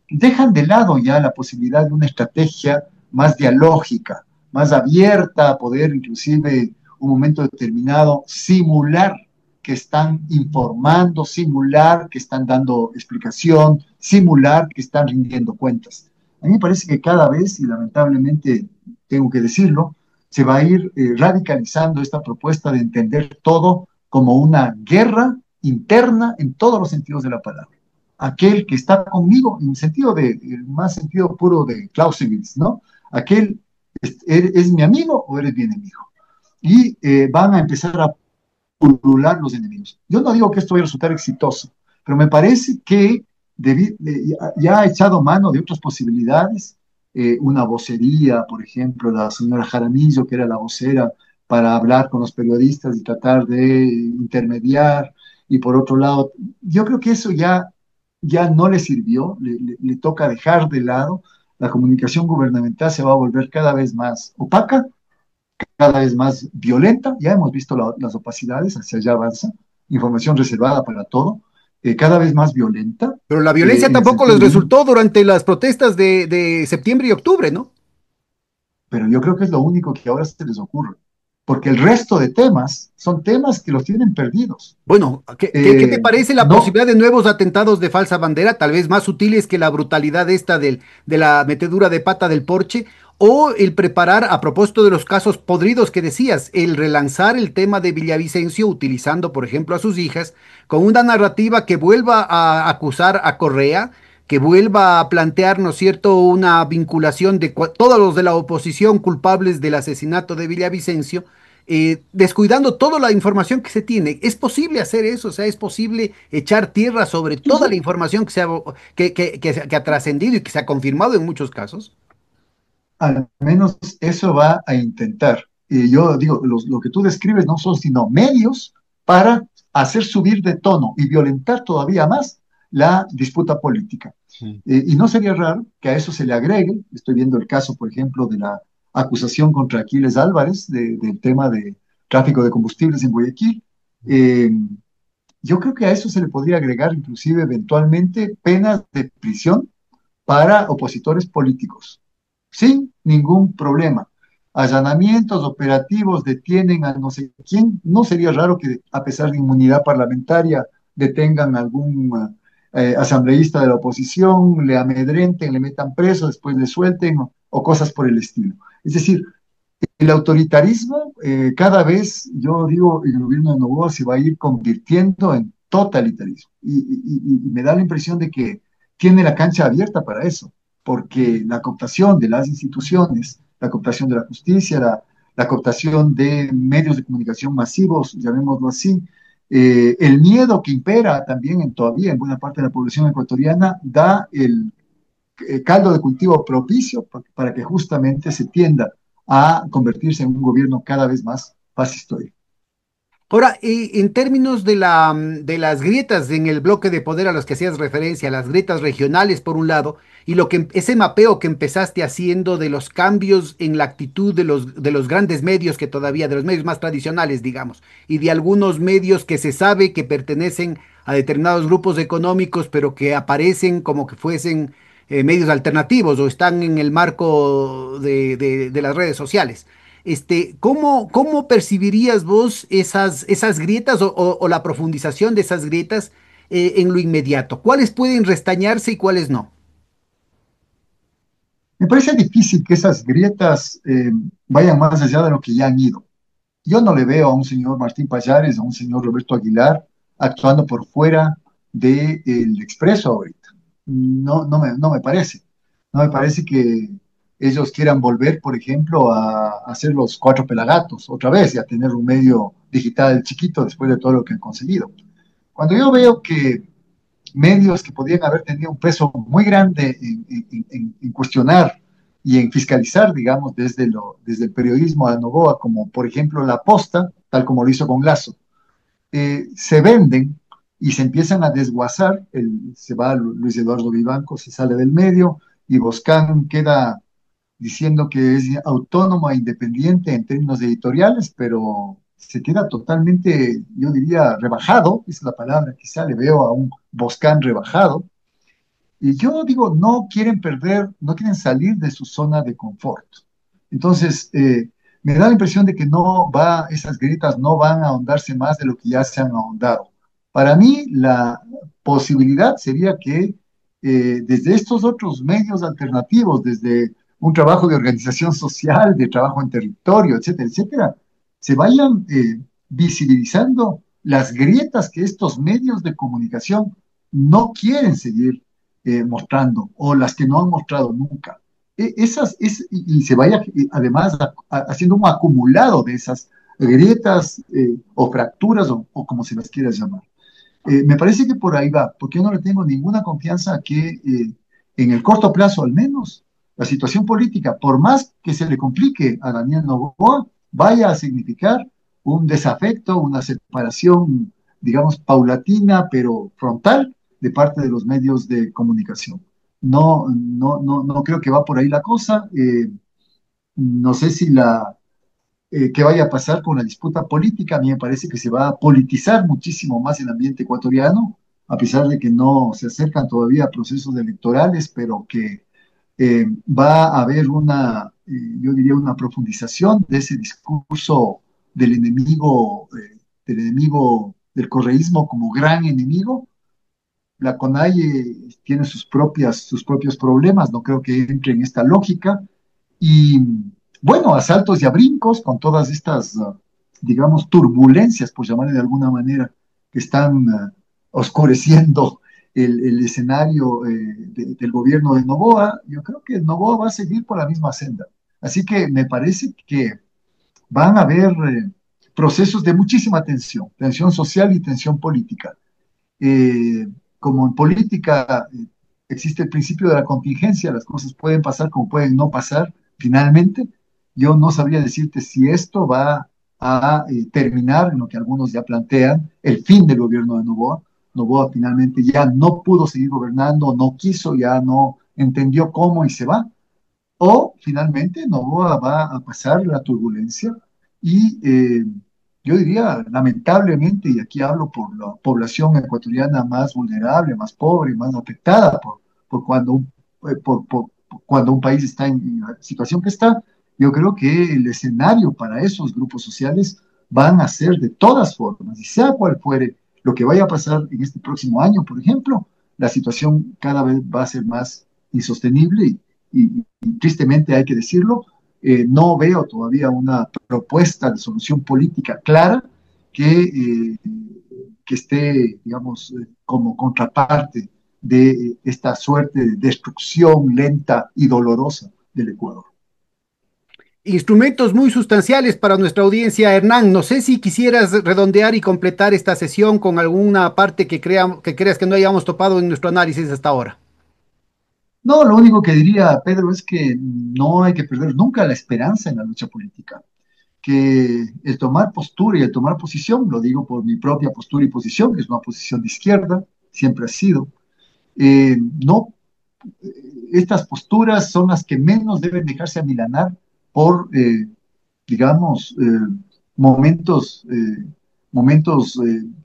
dejan de lado ya la posibilidad de una estrategia más dialógica, más abierta a poder inclusive un momento determinado simular que están informando, simular que están dando explicación, simular que están rindiendo cuentas. A mí me parece que cada vez, y lamentablemente tengo que decirlo, se va a ir radicalizando esta propuesta de entender todo como una guerra interna en todos los sentidos de la palabra. Aquel que está conmigo, en el sentido de, el más sentido puro de Clausewitz, ¿no? Aquel, ¿es mi amigo o eres mi enemigo? y van a empezar a pulular los enemigos. Yo no digo que esto vaya a resultar exitoso, pero me parece que ya ha echado mano de otras posibilidades, una vocería, por ejemplo, la señora Jaramillo, que era la vocera para hablar con los periodistas y tratar de intermediar, y por otro lado, yo creo que eso ya no le sirvió, le toca dejar de lado, la comunicación gubernamental se va a volver cada vez más opaca, cada vez más violenta. Ya hemos visto las opacidades, hacia allá avanza, información reservada para todo, cada vez más violenta, Pero la violencia en el tampoco les sentido de un, resultó durante las protestas de septiembre y octubre, ¿no? pero yo creo que es lo único que ahora se les ocurre, porque el resto de temas son temas que los tienen perdidos. Bueno, ¿qué te parece la No, posibilidad de nuevos atentados de falsa bandera, tal vez más sutiles que la brutalidad esta de la metedura de pata del Porche? O el preparar, a propósito de los casos podridos que decías, el relanzar el tema de Villavicencio utilizando, por ejemplo, a sus hijas, con una narrativa que vuelva a acusar a Correa, que vuelva a plantear, ¿no es cierto?, una vinculación de todos los de la oposición culpables del asesinato de Villavicencio, descuidando toda la información que se tiene. ¿Es posible hacer eso? O sea, ¿es posible echar tierra sobre sí, toda la sí, información que ha trascendido y que se ha confirmado en muchos casos? al menos eso va a intentar. Y yo digo, lo que tú describes no son sino medios para hacer subir de tono y violentar todavía más la disputa política. Mm. Y no sería raro que a eso se le agregue, estoy viendo el caso, por ejemplo, de la acusación contra Aquiles Álvarez del tema de tráfico de combustibles en Guayaquil. Eh, yo creo que a eso se le podría agregar inclusive eventualmente penas de prisión para opositores políticos, sin ningún problema. Allanamientos operativos detienen a no sé quién. No sería raro que, a pesar de inmunidad parlamentaria, detengan a algún asambleísta de la oposición, le amedrenten, le metan preso, después le suelten o cosas por el estilo. Es decir, el autoritarismo cada vez, yo digo, el gobierno de Novoa se va a ir convirtiendo en totalitarismo. Y me da la impresión de que tiene la cancha abierta para eso, porque la cooptación de las instituciones, la cooptación de la justicia, la cooptación de medios de comunicación masivos, llamémoslo así, el miedo que impera también todavía en buena parte de la población ecuatoriana da el caldo de cultivo propicio para que justamente se tienda a convertirse en un gobierno cada vez más fascistoide. Ahora, en términos de las grietas en el bloque de poder a las que hacías referencia, las grietas regionales por un lado, y ese mapeo que empezaste haciendo de los cambios en la actitud de los grandes medios que todavía, de los medios más tradicionales, digamos, y de algunos medios que se sabe que pertenecen a determinados grupos económicos, pero que aparecen como que fuesen medios alternativos o están en el marco de las redes sociales. ¿Cómo percibirías vos esas grietas o la profundización de esas grietas en lo inmediato? ¿Cuáles pueden restañarse y cuáles no? Me parece difícil que esas grietas vayan más allá de lo que ya han ido. Yo no le veo a un señor Martín Payares, a un señor Roberto Aguilar actuando por fuera del Expreso ahorita. No me parece. No me parece que ellos quieran volver, por ejemplo, a hacer los cuatro pelagatos otra vez y a tener un medio digital chiquito después de todo lo que han conseguido. Cuando yo veo que medios que podían haber tenido un peso muy grande en cuestionar y en fiscalizar, digamos, desde el periodismo a Novoa, como por ejemplo La Posta, tal como lo hizo con Lazo, se venden y se empiezan a desguazar. Se va Luis Eduardo Vivanco, se sale del medio y Boscán queda diciendo que es autónoma e independiente en términos editoriales, pero se queda totalmente, yo diría, rebajado, es la palabra, quizá le veo a un Boscán rebajado. Y yo digo, no quieren perder, no quieren salir de su zona de confort. Entonces, me da la impresión de que esas grietas no van a ahondarse más de lo que ya se han ahondado. Para mí, la posibilidad sería que desde estos otros medios alternativos, desde un trabajo de organización social, de trabajo en territorio, etcétera, etcétera, se vayan visibilizando las grietas que estos medios de comunicación no quieren seguir mostrando o las que no han mostrado nunca. Y se vaya además haciendo un acumulado de esas grietas o fracturas o como se las quieras llamar. Me parece que por ahí va, porque yo no le tengo ninguna confianza a que en el corto plazo al menos la situación política, por más que se le complique a Daniel Noboa, vaya a significar un desafecto, una separación, digamos, paulatina, pero frontal de parte de los medios de comunicación. No creo que va por ahí la cosa. No sé si qué vaya a pasar con la disputa política. A mí me parece que se va a politizar muchísimo más el ambiente ecuatoriano, a pesar de que no se acercan todavía procesos electorales, pero que va a haber yo diría, una profundización de ese discurso del enemigo del correísmo como gran enemigo. La CONAIE tiene sus propios problemas, no creo que entre en esta lógica. Y bueno, a saltos y a brincos, con todas estas, digamos, turbulencias, por llamarle de alguna manera, que están oscureciendo el escenario del gobierno de Noboa, yo creo que Noboa va a seguir por la misma senda. Así que me parece que van a haber procesos de muchísima tensión, tensión social y tensión política. Eh, Como en política existe el principio de la contingencia, las cosas pueden pasar como pueden no pasar finalmente. Yo no sabría decirte si esto va a terminar en lo que algunos ya plantean, el fin del gobierno de Noboa. Noboa finalmente ya no pudo seguir gobernando, no quiso, ya no entendió cómo y se va. O finalmente Noboa va a pasar la turbulencia y yo diría, lamentablemente, y aquí hablo por la población ecuatoriana más vulnerable, más pobre, más afectada por cuando un país está en la situación que está, yo creo que el escenario para esos grupos sociales van a ser de todas formas, y sea cual fuere lo que vaya a pasar en este próximo año, por ejemplo, la situación cada vez va a ser más insostenible y tristemente hay que decirlo, no veo todavía una propuesta de solución política clara que esté, digamos, como contraparte de esta suerte de destrucción lenta y dolorosa del Ecuador. Instrumentos muy sustanciales para nuestra audiencia, Hernán. No sé si quisieras redondear y completar esta sesión con alguna parte que creas que no hayamos topado en nuestro análisis hasta ahora. No, lo único que diría, Pedro, es que no hay que perder nunca la esperanza en la lucha política, que el tomar postura y el tomar posición, lo digo por mi propia postura y posición, que es una posición de izquierda, siempre ha sido, no, estas posturas son las que menos deben dejarse amilanar por, digamos, momentos,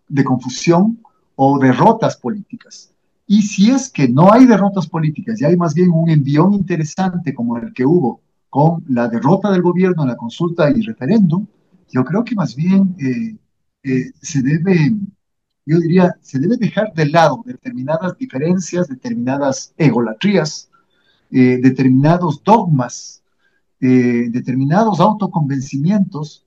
de confusión o derrotas políticas. Y si es que no hay derrotas políticas y hay más bien un envión interesante como el que hubo con la derrota del gobierno en la consulta y referéndum, yo creo que más bien se debe, yo diría, se debe dejar de lado determinadas diferencias, determinadas egolatrías, determinados dogmas, determinados autoconvencimientos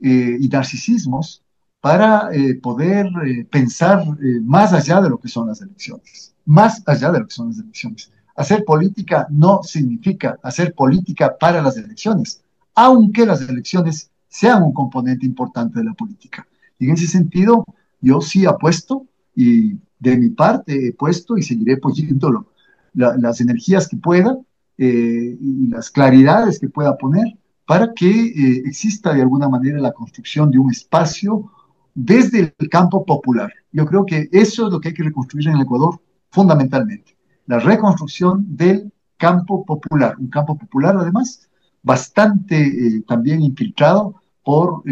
y narcisismos para poder pensar más allá de lo que son las elecciones, más allá de lo que son las elecciones. Hacer política no significa hacer política para las elecciones, aunque las elecciones sean un componente importante de la política. Y en ese sentido, yo sí apuesto y de mi parte he puesto y seguiré poniendo las energías que pueda y las claridades que pueda poner para que exista de alguna manera la construcción de un espacio desde el campo popular. Yo creo que eso es lo que hay que reconstruir en el Ecuador fundamentalmente, la reconstrucción del campo popular, un campo popular además bastante también infiltrado por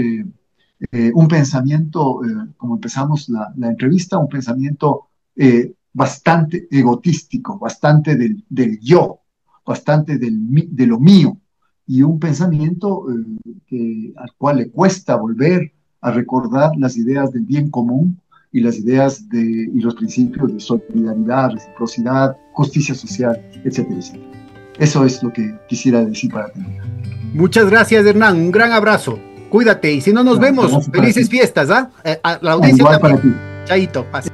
un pensamiento, como empezamos la entrevista, un pensamiento bastante egotístico, bastante del yo, bastante de lo mío, y un pensamiento al cual le cuesta volver a recordar las ideas del bien común y las ideas y los principios de solidaridad, reciprocidad, justicia social, etcétera, etcétera. Eso es lo que quisiera decir para terminar. Muchas gracias, Hernán. Un gran abrazo. Cuídate y si no nos No, vemos, felices fiestas, ¿ah? A la audiencia igual también. para ti. Chaito, paz.